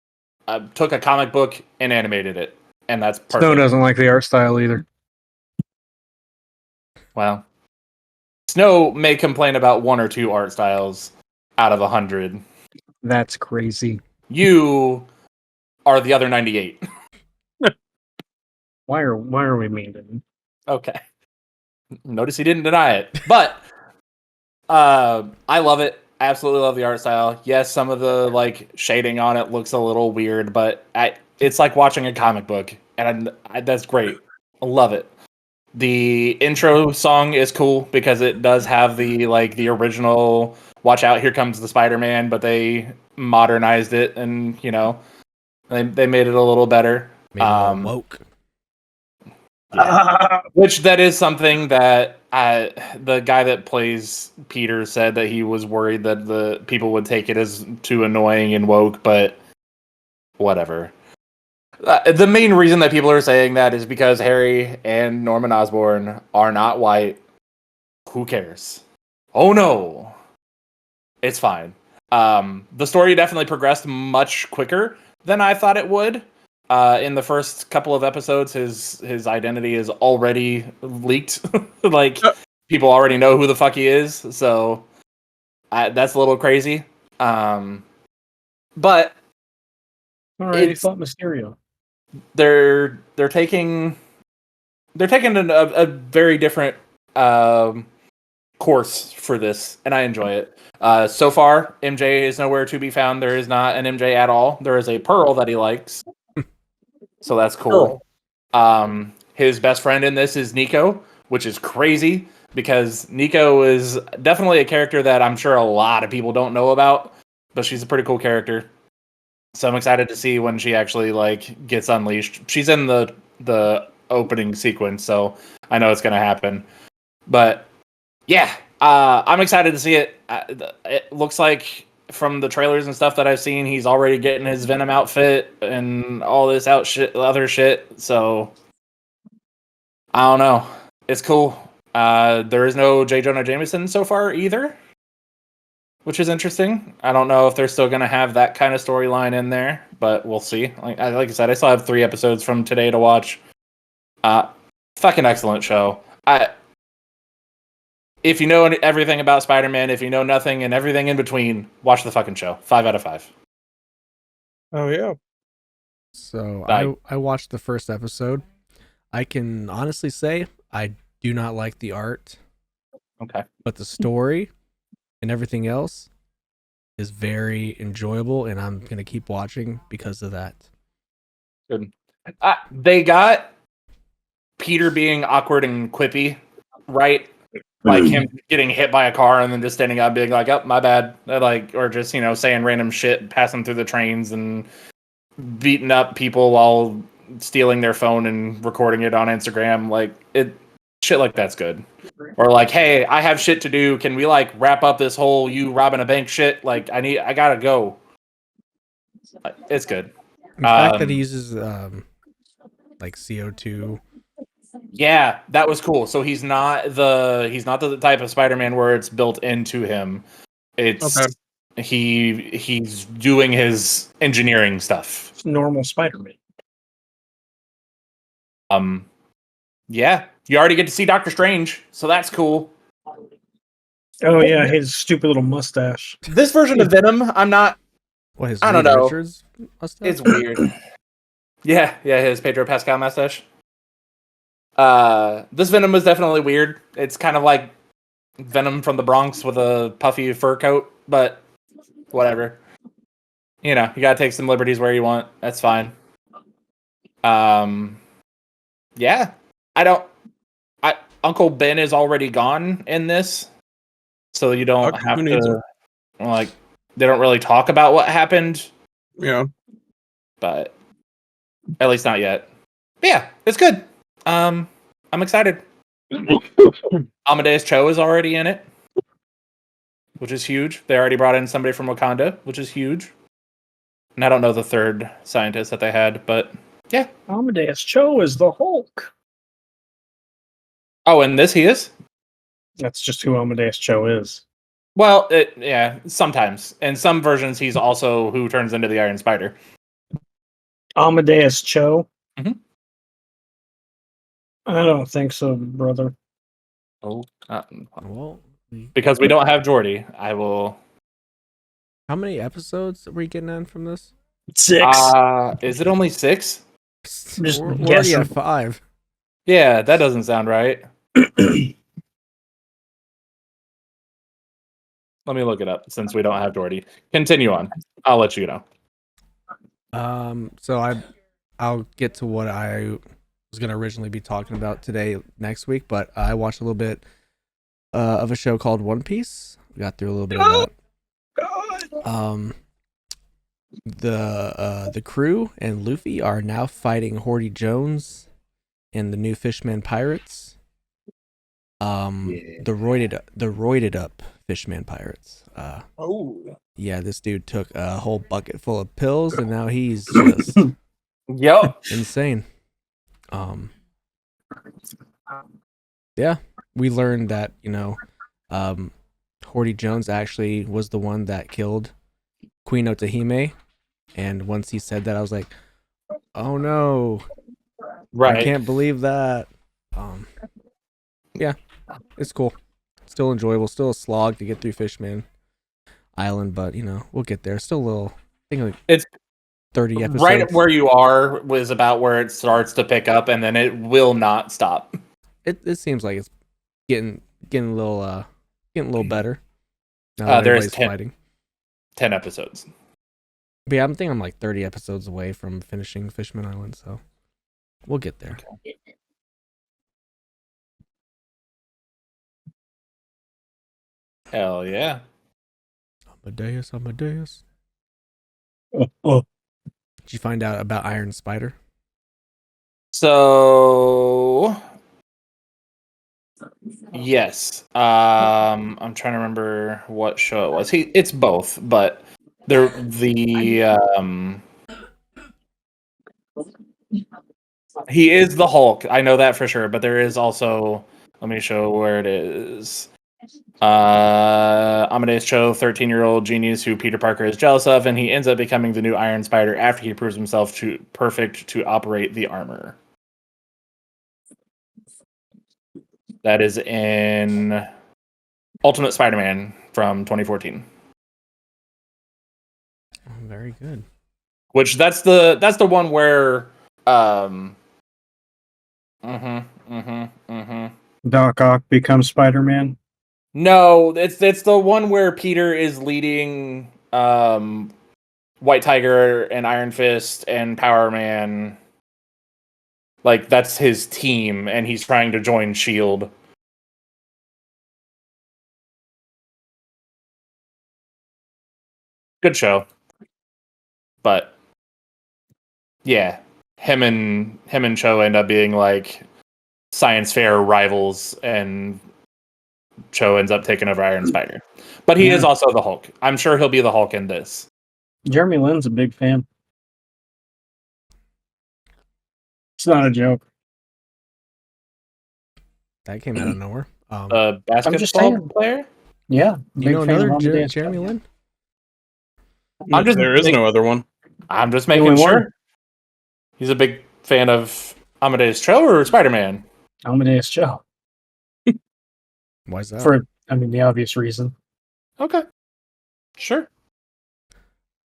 took a comic book and animated it, and that's perfect. Snow doesn't like the art style either. Well, Snow may complain about 1 or 2 art styles out of 100. That's crazy. You are the other 98. Why are we mean to him? Okay. Notice he didn't deny it. But I love it. I absolutely love the art style. Yes, some of the like shading on it looks a little weird, but it's like watching a comic book, and that's great. I love it. The intro song is cool because it does have the original "Watch Out, Here Comes the Spider-Man," but they modernized it, and they made it a little better. Made it a little woke. Yeah. Which that is something that the guy that plays Peter said that he was worried that the people would take it as too annoying and woke, but whatever. The main reason that people are saying that is because Harry and Norman Osborn are not white. Who cares? Oh no. It's fine. The story definitely progressed much quicker than I thought it would. In the first couple of episodes, his identity is already leaked. People already know who the fuck he is. So that's a little crazy. But already thought Mysterio. They're taking a very different course for this, and I enjoy it. So far, MJ is nowhere to be found. There is not an MJ at all. There is a Pearl that he likes. So that's cool. His best friend in this is Nico, which is crazy because Nico is definitely a character that I'm sure a lot of people don't know about, but she's a pretty cool character. So I'm excited to see when she actually gets unleashed. She's in the opening sequence, so I know it's going to happen. But yeah, I'm excited to see it. It looks like from the trailers and stuff that I've seen, he's already getting his Venom outfit and all this other shit. So I don't know. It's cool. There is no J. Jonah Jameson so far either, which is interesting. I don't know if they're still going to have that kind of storyline in there, but we'll see. Like I said, I still have 3 episodes from today to watch. Fucking excellent show. If you know everything about Spider-Man, if you know nothing and everything in between, watch the fucking show. 5 out of 5. Oh, yeah. So I watched the first episode. I can honestly say I do not like the art. Okay. But the story and everything else is very enjoyable, and I'm going to keep watching because of that. Good. They got Peter being awkward and quippy, right? Like him getting hit by a car and then just standing up being like, oh, my bad. Or just, saying random shit, passing through the trains and beating up people while stealing their phone and recording it on Instagram. Shit like that's good. Or hey, I have shit to do. Can we wrap up this whole you robbing a bank shit? I gotta go. It's good. The fact that he uses CO2. Yeah, that was cool. So he's not the type of Spider-Man where it's built into him. It's okay. He's doing his engineering stuff. It's normal Spider-Man. Yeah, you already get to see Doctor Strange, so that's cool. Oh yeah, his stupid little mustache. This version of Venom, I'm not. What, I don't know. Richards mustache? It's weird. Yeah, his Pedro Pascal mustache. This Venom was definitely weird. It's kind of like Venom from the Bronx with a puffy fur coat, but whatever. You know, you gotta take some liberties where you want. That's fine. Yeah. Uncle Ben is already gone in this, so you don't have to like. They don't really talk about what happened. Yeah, but at least not yet. But yeah, it's good. I'm excited. Amadeus Cho is already in it, which is huge. They already brought in somebody from Wakanda, which is huge. And I don't know the third scientist that they had, but yeah. Amadeus Cho is the Hulk. Oh, and this he is? That's just who Amadeus Cho is. Well, yeah, sometimes. In some versions, he's also who turns into the Iron Spider. Amadeus Cho? Mm-hmm. I don't think so, brother. Oh, well, because we don't have Geordi, I will. How many episodes are we getting in from this? 6. Is it only 6? We're already at 5. Yeah, that doesn't sound right. Let me look it up since we don't have Geordi. Continue on. I'll let you know. So I'll get to what I was gonna originally be talking about today next week, but I watched a little bit of a show called One Piece. We got through a little bit of that. The crew and Luffy are now fighting Hordy Jones and the new Fishman Pirates. The roided up Fishman Pirates. Yeah, this dude took a whole bucket full of pills and now he's just insane. Yeah, we learned that, Hordy Jones actually was the one that killed Queen Otahime, and once he said that, I was like, oh no, I can't believe that. Yeah, it's cool, still enjoyable, still a slog to get through Fishman Island, but we'll get there. Still a little, I think it's 30 episodes. Right where you are was about where it starts to pick up, and then it will not stop. It seems like it's getting a little better. There's 10 episodes. But yeah, I'm like 30 episodes away from finishing Fishman Island, so we'll get there. Okay. Hell yeah. Amadeus. Oh. Did you find out about Iron Spider? So yes. I'm trying to remember what show it was. It's both, but he is the Hulk. I know that for sure, but there is also, let me show where it is. Amadeus Cho, 13-year-old genius who Peter Parker is jealous of, and he ends up becoming the new Iron Spider after he proves himself perfect to operate the armor. That is in Ultimate Spider-Man from 2014. Very good. Which that's the one where Doc Ock becomes Spider-Man. No, it's the one where Peter is leading White Tiger and Iron Fist and Power Man. Like, that's his team, and he's trying to join S.H.I.E.L.D. Good show. But yeah, him and Cho end up being like science fair rivals, and Cho ends up taking over Iron Spider. But he is also the Hulk. I'm sure he'll be the Hulk in this. Jeremy Lin's a big fan. It's not a joke. That came out of nowhere. Basketball player? Yeah. Do you know another Jeremy Lin? There is no other one. I'm just making sure. He's a big fan of Amadeus Cho or Spider-Man? Amadeus Cho. Why is that? The obvious reason. Okay. Sure.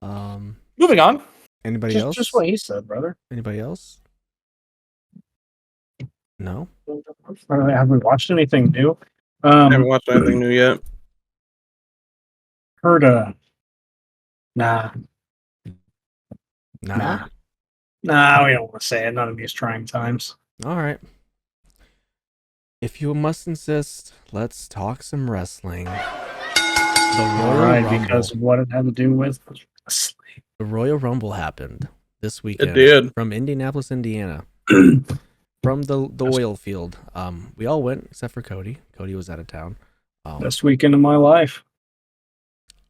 Moving on. Anybody else? Just what he said, brother. Anybody else? No. Have we watched anything new? I haven't watched anything new yet. Heard nah. Nah. Nah, we don't want to say it. None of these trying times. All right. If you must insist, let's talk some wrestling. Because of what it had to do with wrestling. The Royal Rumble happened this weekend. It did. From Indianapolis, Indiana. From the oil field. We all went except for Cody. Cody was out of town. Best weekend of my life.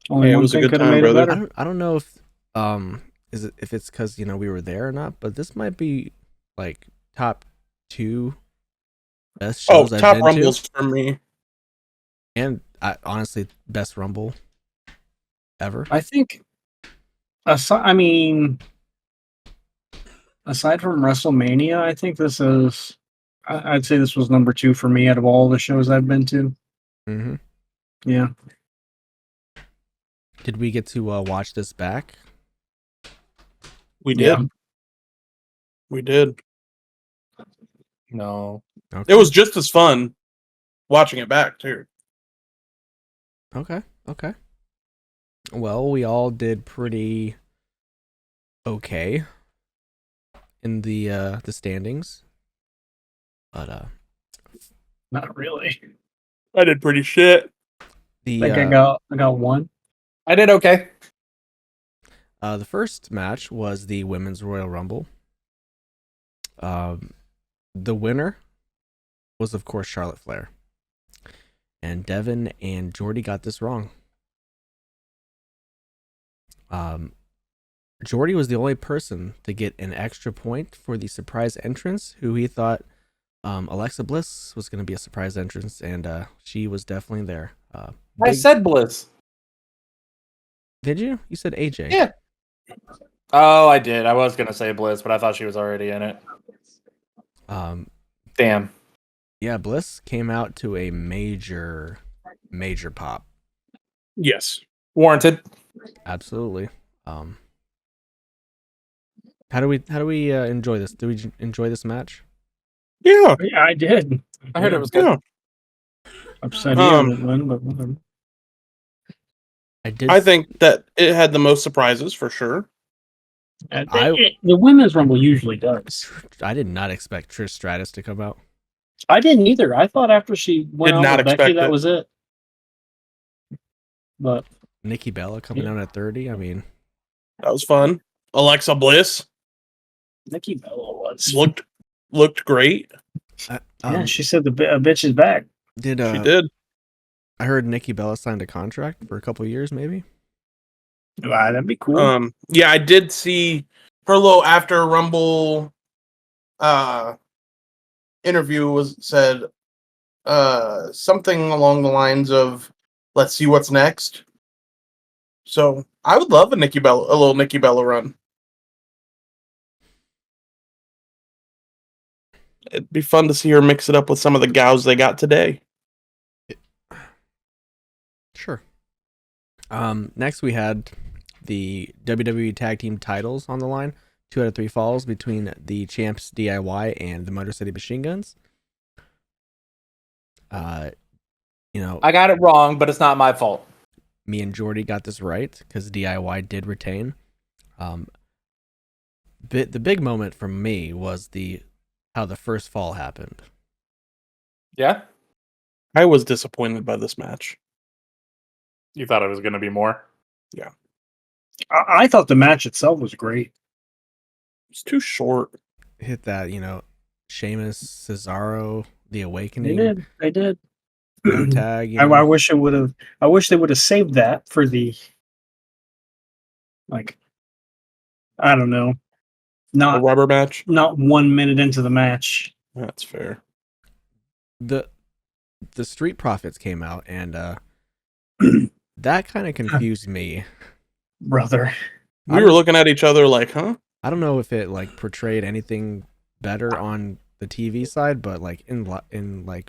Only one thing could have made it better. I don't know if if it's because we were there or not, but this might be like top 2 best shows I've top been Rumbles to. for me. And honestly, best Rumble ever. I think. Aside from WrestleMania, I think this is. I'd say this was number 2 for me out of all the shows I've been to. Mm-hmm. Yeah. Did we get to watch this back? We did. Yeah. We did. No. Okay. It was just as fun watching it back too. Okay. Well, we all did pretty okay in the standings, but Not really. I did pretty shit. I think I got 1. I did okay. The first match was the Women's Royal Rumble. The winner was, of course, Charlotte Flair. And Devin and Jordy got this wrong. Jordy was the only person to get an extra point for the surprise entrance, who he thought Alexa Bliss was going to be a surprise entrance, and she was definitely there. I said Bliss. Did you? You said AJ. Yeah. Oh, I did. I was going to say Bliss, but I thought she was already in it. Damn. Yeah, Bliss came out to a major pop. Yes. Warranted. Absolutely. How do we enjoy this? Do we enjoy this match? Yeah. Yeah, I did. I heard it was good. Yeah. Upset you didn't win, but whatever. I think that it had the most surprises for sure. The Women's Rumble usually does. I did not expect Trish Stratus to come out. I didn't either. I thought after she went out with Becky, that was it. But Nikki Bella coming out at 30. I mean, that was fun. Alexa Bliss. Nikki Bella looked great. Yeah, she said a bitch is back. She did. I heard Nikki Bella signed a contract for a couple of years, maybe. That'd be cool. Yeah, I did see her little after Rumble interview said something along the lines of, "Let's see what's next." So I would love a little Nikki Bella run. It'd be fun to see her mix it up with some of the gals they got today. Sure. Next we had the WWE Tag Team titles on the line. 2 out of 3 falls between the Champs DIY and the Motor City Machine Guns. I got it wrong, but it's not my fault. Me and Jordy got this right because DIY did retain. The big moment for me was how the first fall happened. Yeah? I was disappointed by this match. You thought it was going to be more? Yeah. I thought the match itself was great. It's too short. Hit that, Sheamus, Cesaro, The Awakening. They did. No tag. I wish they would have saved that for the, I don't know, not a rubber match. Not 1 minute into the match. That's fair. The Street Profits came out, and that kind of confused me, brother. We were looking at each other like, huh? I don't know if it portrayed anything better on the TV side, but in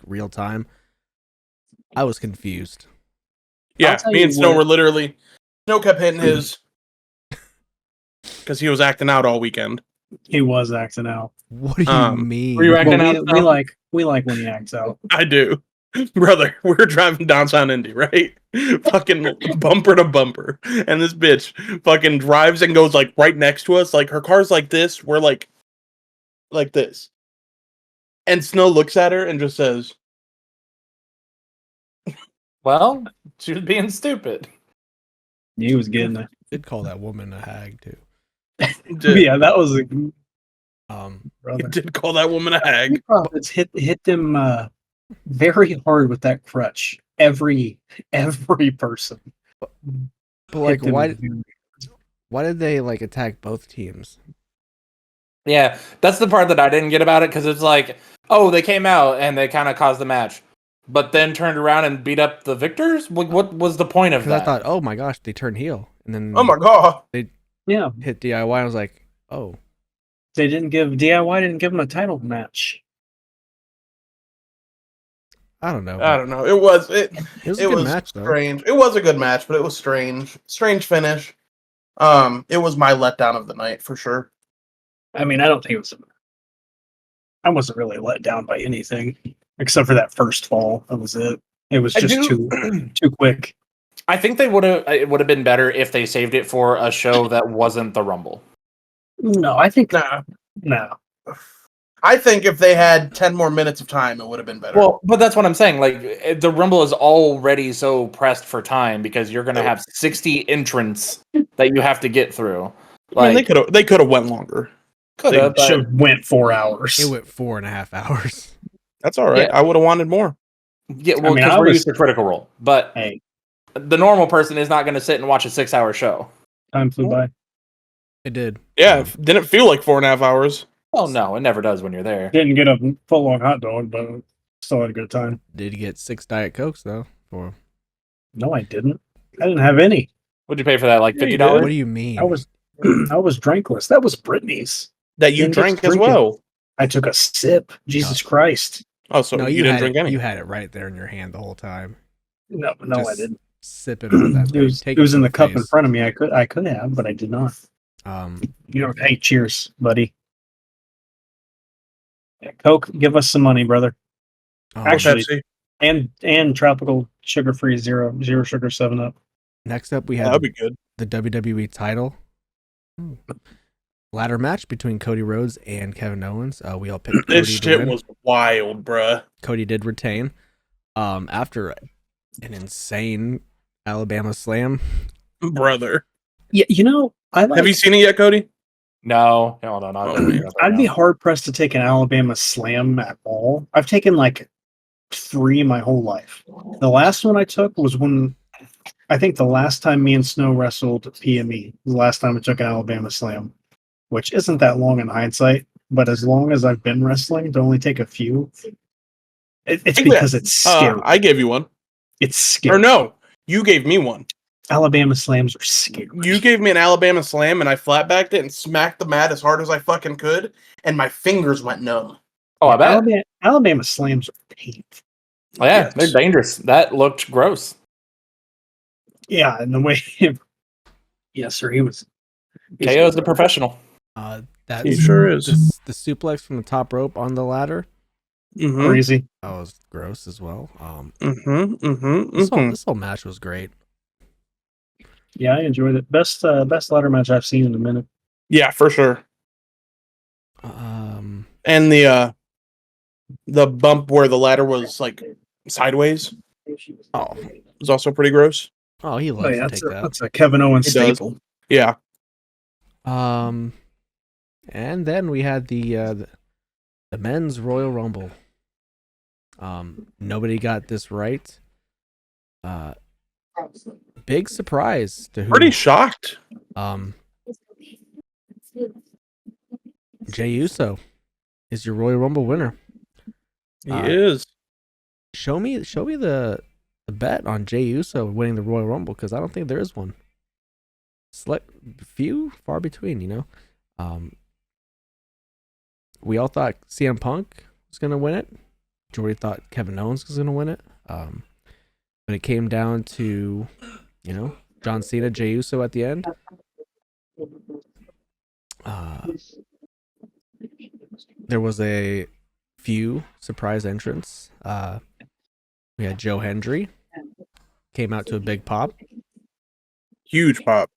real time, I was confused. Yeah, me and Snow were literally. Snow kept hitting his because he was acting out all weekend. He was acting out. What do you mean? Were you acting out? We like when he acts out. I do. Brother, we're driving downtown Indy, right? Fucking bumper to bumper. And this bitch fucking drives and goes like right next to us. Like her car's like this. We're like this. And Snow looks at her and just says, well, she was being stupid. He was getting it. Did call that woman a hag too. Yeah, that was a he did call that woman a hag. It's hit them very hard with that crutch. Every person. But like, why did they like attack both teams? Yeah, that's the part that I didn't get about it, because it's like, oh, they came out and they kind of caused the match, but then turned around and beat up the victors. What was the point of that? I thought, oh my gosh, they turned heel, and then oh my god, they hit DIY. I was like, oh, they didn't give DIY didn't give them a title match. I don't know. It was a good match, strange. Though. It was a good match, but it was strange. Strange finish. It was my letdown of the night for sure. I mean, I don't think it was. I wasn't really let down by anything except for that first fall. That was it. It was just too quick. I think it would have been better if they saved it for a show that wasn't the Rumble. No, I think no. I think if they had 10 more minutes of time, it would have been better. Well, but that's what I'm saying. Like, the Rumble is already so pressed for time because you're going to have 60 entrants that you have to get through. Like, I mean, they could have went longer. Could have went 4 hours. It went 4.5 hours. That's all right. Yeah. I would have wanted more. Yeah, well, because we're used to Critical Role. But the normal person is not going to sit and watch a 6-hour show. Time flew by. It did. Yeah, it didn't feel like 4.5 hours. Oh, no, it never does when you're there. Didn't get a full-on hot dog, but still had a good time. Did you get 6 Diet Cokes, though? No, I didn't. I didn't have any. What'd you pay for that, like $50? What do you mean? I was drinkless. That was Brittany's. That you drank as well. I took a sip. Jesus Christ. Oh, so no, you didn't drink any. You had it right there in your hand the whole time. No, I didn't. Sip it on that. It was in the cup in front of me. I could have, but I did not. Hey, cheers, buddy. Yeah, Coke, give us some money, brother. Actually, Pepsi. and tropical sugar-free zero sugar 7-Up. Next up, we have that'd be good. The WWE title ladder match between Cody Rhodes and Kevin Owens. We all picked Cody. This shit was wild, bruh. Cody did retain. After an insane Alabama slam, brother. Yeah, have you seen it yet, Cody? No, hold on. I'd be hard pressed to take an Alabama slam at all. I've taken like 3 my whole life. The last one I took was when I think the last time me and Snow wrestled PME. The last time I took an Alabama slam, which isn't that long in hindsight. But as long as I've been wrestling, to only take a few, it's because it's scary. I gave you one. It's scary. Or no, you gave me one. Alabama slams are scary. You gave me an Alabama slam, and I flat backed it and smacked the mat as hard as I fucking could, and my fingers went numb. Oh, I bet. Alabama slams are painful. Oh, yeah, they're dangerous. That looked gross. Yeah, and the way yes, sir, he was. KO's a professional. He sure is. The suplex from the top rope on the ladder. Crazy. That was gross as well. This whole match was great. Yeah, I enjoyed it. Best ladder match I've seen in a minute. Yeah, for sure. And the bump where the ladder was like sideways. Oh, was also pretty gross. Oh, he loves to take that. That's a Kevin Owens staple. Yeah. And then we had the men's Royal Rumble. Nobody got this right. Big surprise to who? Pretty shocked. Jey Uso is your Royal Rumble winner. He is. Show me the bet on Jey Uso winning the Royal Rumble, because I don't think there is one. Far between, we all thought CM Punk was going to win it. Jordy thought Kevin Owens was going to win it. But it came down to, John Cena, Jey Uso at the end. there was a few surprise entrants. We had Joe Hendry came out to a big pop. Huge pop.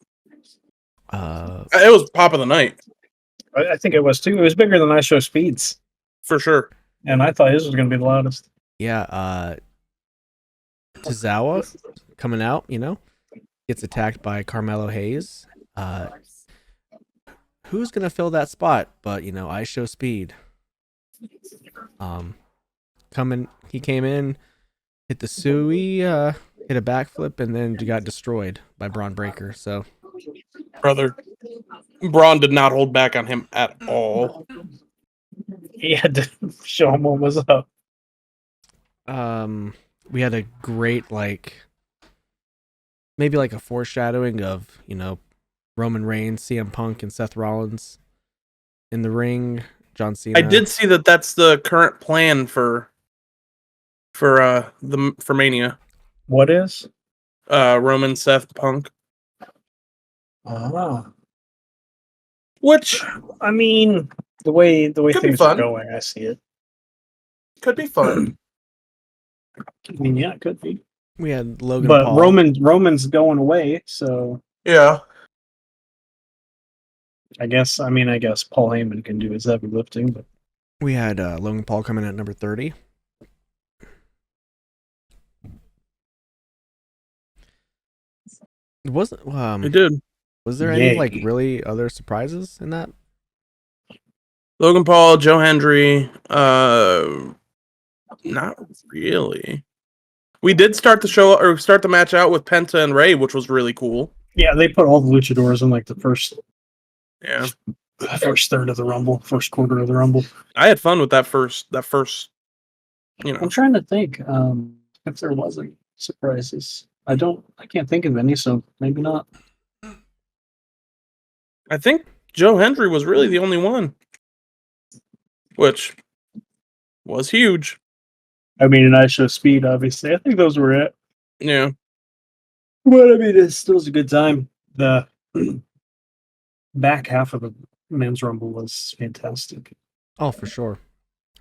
It was pop of the night. I think it was too. It was bigger than I Show Speed's. For sure. And I thought his was going to be the loudest. Yeah. Tozawa coming out, gets attacked by Carmelo Hayes. Who's going to fill that spot? But, I Show Speed. He came in, hit the Sui, hit a backflip, and then got destroyed by Braun Breaker. So, brother, Braun did not hold back on him at all. He had to show him what was up. We had a great maybe a foreshadowing of Roman Reigns, CM Punk, and Seth Rollins in the ring. John Cena. I did see that that's the current plan for Mania. What is? Roman, Seth, Punk. Which, I mean, the way things are going, I see it. Could be fun. I mean, yeah, it could be. We had Logan but Paul. Roman's going away, so yeah. I guess Paul Heyman can do his heavy lifting, but we had Logan Paul coming in at number 30. It wasn't. It did. Was there any really other surprises in that? Logan Paul, Joe Hendry. Not really. We did start the match out with Penta and Rey, which was really cool. Yeah, they put all the luchadors in the first. Yeah. First third of the Rumble, first quarter of the Rumble. I had fun with that first. I'm trying to think if there wasn't surprises. I can't think of any, so maybe not. I think Joe Hendry was really the only one, which was huge. I mean, and I Show Speed, obviously. I think those were it. Yeah. But I mean, it still was a good time. The back half of the men's Rumble was fantastic. Oh, for sure.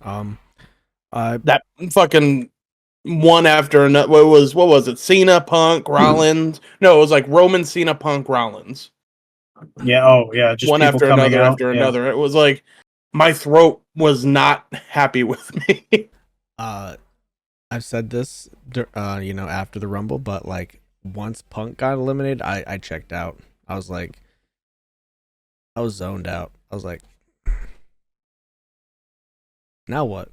That fucking one after another. What was it? Cena, Punk, Rollins. No, it was Roman, Cena, Punk, Rollins. Yeah. Oh, yeah. Just one after another after another. It was my throat was not happy with me. I've said this, after the Rumble, but once Punk got eliminated, I checked out. I was zoned out. I was like, now what?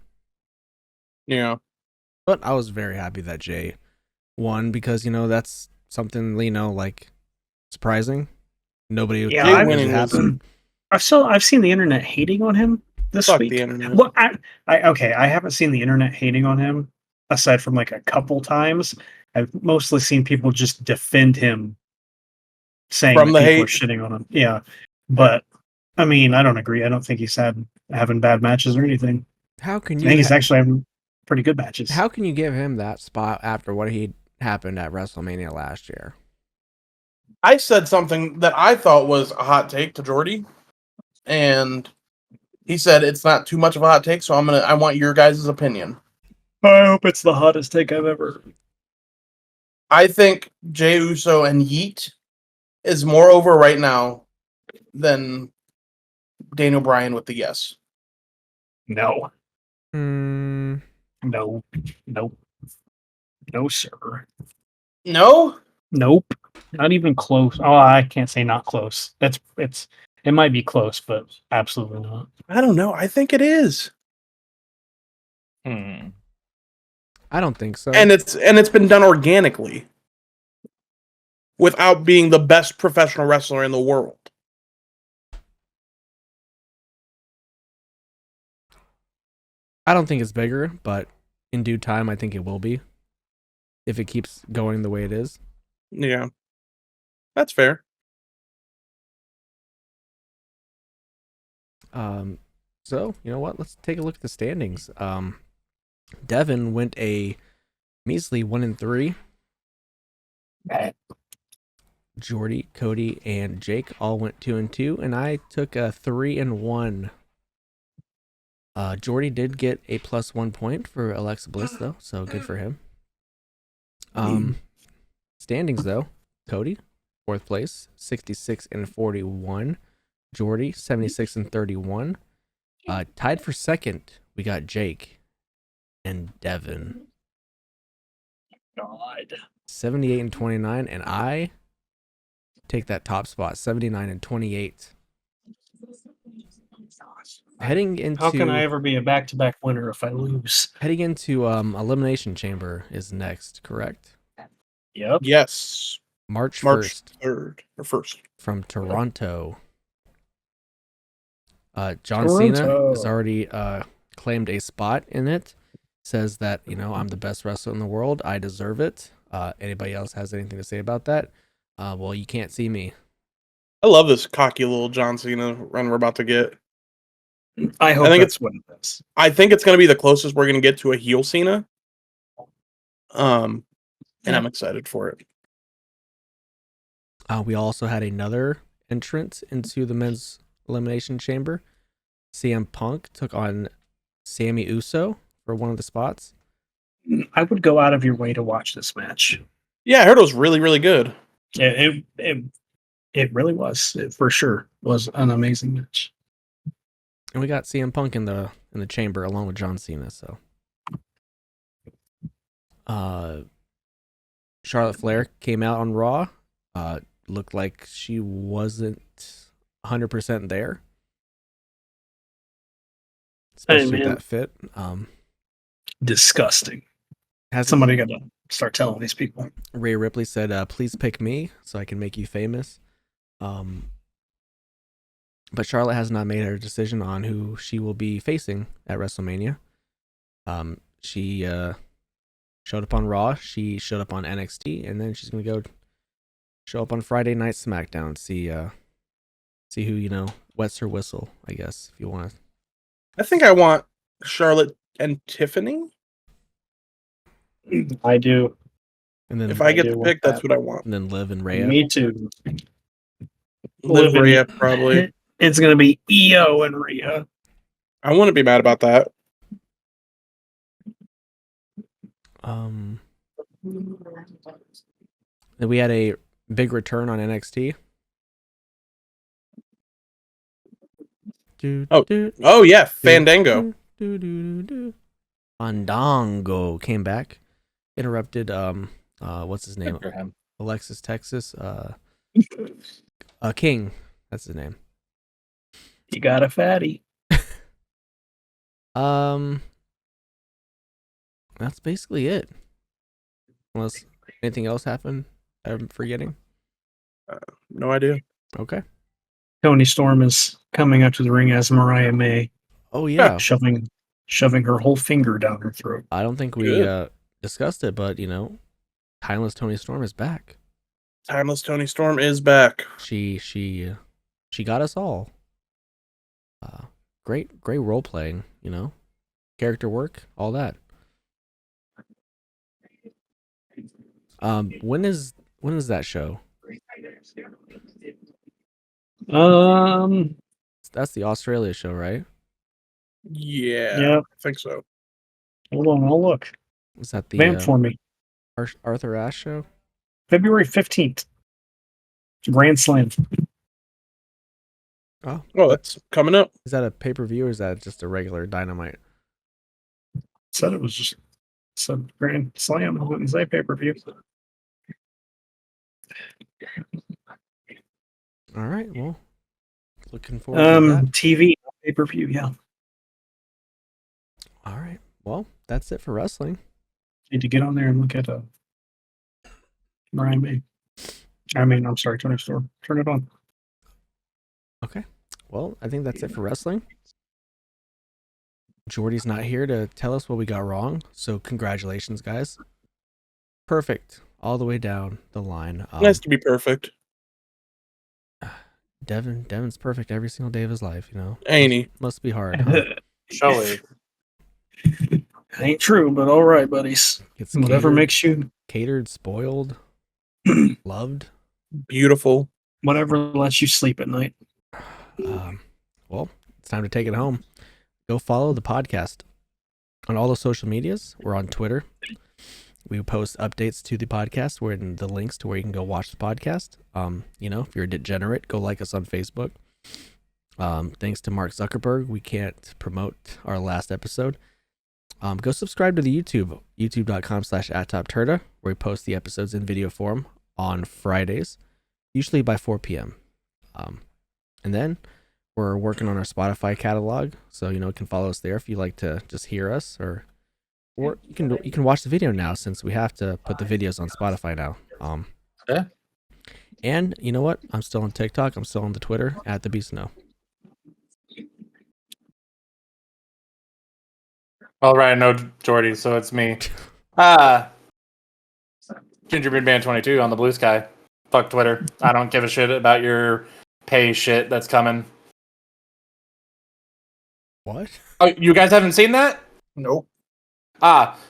Yeah. But I was very happy that Jay won because, that's something, surprising. Nobody winning happened. I've seen the internet hating on him this week. The internet. Well, I haven't seen the internet hating on him aside from a couple times. I've mostly seen people just defend him, saying that people are shitting on him. Yeah, but I mean, I don't agree. I don't think he's having bad matches or anything. How can you? I think he's actually having pretty good matches. How can you give him that spot after what happened at WrestleMania last year? I said something that I thought was a hot take to Jordy, and he said it's not too much of a hot take, so I want your guys' opinion. I hope it's the hottest take I've ever. I think Jey Uso and Yeet is more over right now than Daniel Bryan with the Yes. No. No. No, sir. No? Nope. Not even close. Oh, I can't say not close. It might be close, but absolutely not. I don't know. I think it is. I don't think so. And it's been done organically. Without being the best professional wrestler in the world. I don't think it's bigger, but in due time, I think it will be. If it keeps going the way it is. Yeah. That's fair. So, you know what? Let's take a look at the standings. Devin went a measly 1-3. Jordy, Cody, and Jake all went 2-2, and I took a 3-1. Jordy did get a +1 point for Alexa Bliss though, so good for him. Standings though, Cody, 4th place, 66-41. Jordy, 76-31. Tied for 2nd, we got Jake and Devin. God. 78-29, and I take that top spot, 79-28. Heading into, how can I ever be a back-to-back winner if I lose? Heading into Elimination Chamber is next, correct? Yep. Yes. March 1st. 3rd or 1st. From Toronto. John Cena has already claimed a spot in it. Says that, I'm the best wrestler in the world. I deserve it. Anybody else has anything to say about that? Well, you can't see me. I love this cocky little John Cena run we're about to get. I think that's what it is. I think it's going to be the closest we're going to get to a heel Cena. And I'm excited for it. We also had another entrant into the men's elimination chamber. CM Punk took on Sammy Uso for one of the spots. I would go out of your way to watch this match. Yeah, I heard it was really, really good. It really was. It for sure was an amazing match. And we got CM Punk in the chamber along with John Cena. So, Charlotte Flair came out on Raw. Looked like she wasn't 100% there. Especially that fit. Disgusting. Somebody got to start telling these people. Rhea Ripley said, please pick me so I can make you famous. But Charlotte has not made her decision on who she will be facing at WrestleMania. She showed up on Raw. She showed up on NXT. And then she's going to go show up on Friday Night SmackDown. See who, wets her whistle, I guess, if you want to. I think I want Charlotte and Tiffany. I do. And then if I get to pick, that's what I want. And then Liv and Rhea. Me too. Liv and Rhea, probably. It's going to be Io and Rhea. I wouldn't be mad about that. Then we had a big return on NXT. Oh yeah, Fandango. Fandango came back, interrupted. What's his name? Alexis Texas. King. That's his name. You got a fatty. That's basically it. Unless anything else happened, I'm forgetting. No idea. Okay. Toni Storm is coming up to the ring as Mariah May. Oh yeah, shoving her whole finger down her throat. I don't think we discussed it, but Timeless Toni Storm is back. Timeless Toni Storm is back. She got us all. Great role playing, character work, all that. When is that show? That's the Australia show, right? Yeah, I think so. Hold on, I'll look. Is that the Vamp for me? Arthur Ashe show? February 15th. Grand Slam. Oh, that's coming up. Is that a pay-per-view or is that just a regular Dynamite? Said it was just some Grand Slam. I wouldn't say pay-per-view. All right, well, looking forward to that. TV pay-per-view, yeah. All right, well, that's it for wrestling. Need to get on there and look at Mariah May. I'm sorry, Toni Storm. Turn it on. Okay, well, I think that's it for wrestling. Jordy's not here to tell us what we got wrong, so congratulations, guys. Perfect, all the way down the line. Nice to be perfect. Devin's perfect every single day of his life, Ain't he? Must be hard. Huh? Surely. Ain't true, but all right, buddies. It's whatever makes you catered, spoiled, loved, beautiful. Whatever lets you sleep at night. Well, it's time to take it home. go follow the podcast on all the social medias. We're on Twitter. We post updates to the podcast. We're in the links to where you can go watch the podcast. If you're a degenerate, go like us on Facebook. Thanks to Mark Zuckerberg, we can't promote our last episode. Go subscribe to the YouTube, youtube.com/@TopTerta, where we post the episodes in video form on Fridays, usually by 4 p.m. And then we're working on our Spotify catalog, so you can follow us there if you like to just hear us, or you can watch the video now, since we have to put the videos on Spotify now. Yeah. And you know what? I'm still on TikTok. I'm still on the Twitter @TheBeastNo. All right, no Jordy, so it's me. Gingerbeard Man 22 on the Blue Sky. Fuck Twitter. I don't give a shit about your pay shit that's coming. What? Oh, you guys haven't seen that? Nope.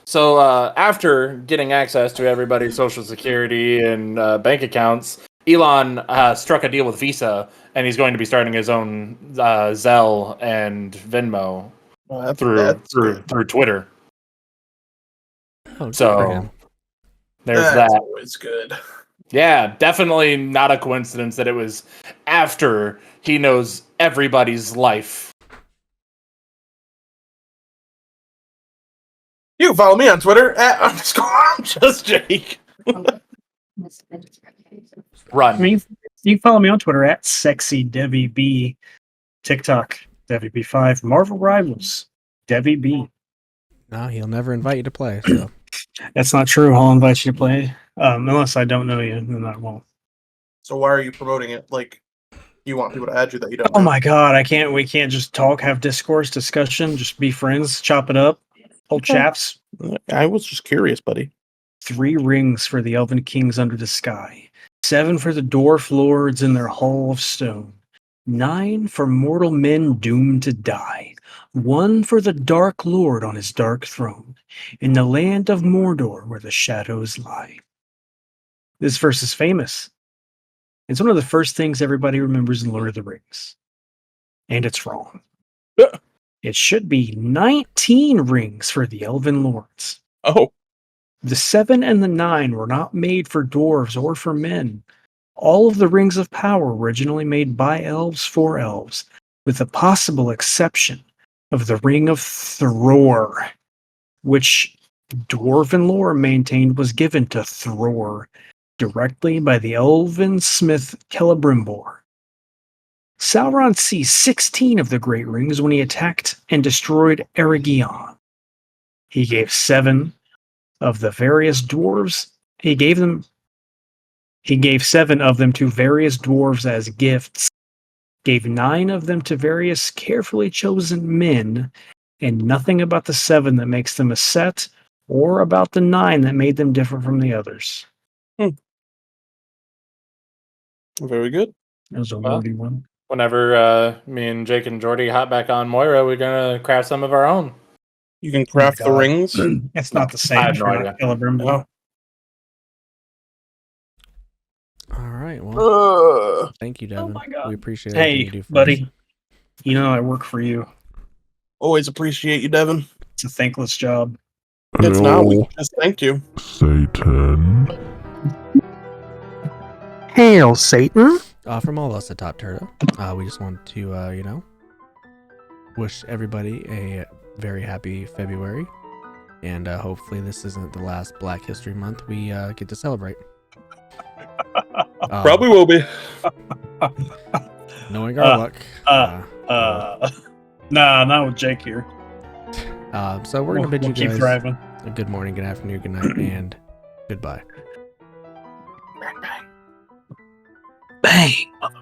So after getting access to everybody's social security and bank accounts, Elon struck a deal with Visa, and he's going to be starting his own Zelle and Venmo through Twitter. Oh, so there's that. Always good. Yeah, definitely not a coincidence that it was after he knows everybody's life. You can follow me on Twitter @_JustJake. Run. You can follow me on Twitter @SexyDebbieB, TikTok DebbieB5, Marvel Rivals DebbieB. No, he'll never invite you to play. So that's not true. I'll invite you to play, unless I don't know you, then I won't. So why are you promoting it? Like, you want people to add you that you don't? Oh my god, we can't just talk, have discourse, discussion, just be friends, chop it up, hold chaps. I was just curious, buddy. 3 rings for the elven kings under the sky, 7 for the dwarf lords in their hall of stone, 9 for mortal men doomed to die, 1 for the dark lord on his dark throne, in the land of Mordor where the shadows lie. This verse is famous. It's one of the first things everybody remembers in Lord of the Rings. And it's wrong. It should be 19 rings for the elven lords. Oh. The 7 and the 9 were not made for dwarves or for men. All of the rings of power were originally made by elves for elves, with the possible exception of the Ring of Thror, which dwarven lore maintained was given to Thror directly by the elven smith Celebrimbor. Sauron seized 16 of the Great Rings when he attacked and destroyed Eregion. He gave 7 of the various dwarves. He gave 7 of them to various dwarves as gifts, gave 9 of them to various carefully chosen men, and nothing about the 7 that makes them a set, or about the 9 that made them different from the others. Very good. That was a wordy one. Whenever me and Jake and Jordy hop back on Moira, we're gonna craft some of our own. You can craft the rings. It's not the same. I have no idea. Celebrimbor. all right, well, thank you, Devin. Oh my God. We appreciate everything you Hey, do for buddy. us. You know I work for you. Always appreciate you, Devin. It's a thankless job. It's not. We just thank you. Satan. Hail, Satan. From all of us at TopTerta, we just want to, wish everybody a very happy February, and hopefully this isn't the last Black History Month we get to celebrate. Probably will be. Knowing our luck. Nah, not with Jake here. So we're gonna bid you keep guys driving. a good morning, good afternoon, good night, and goodbye. Bang, mother.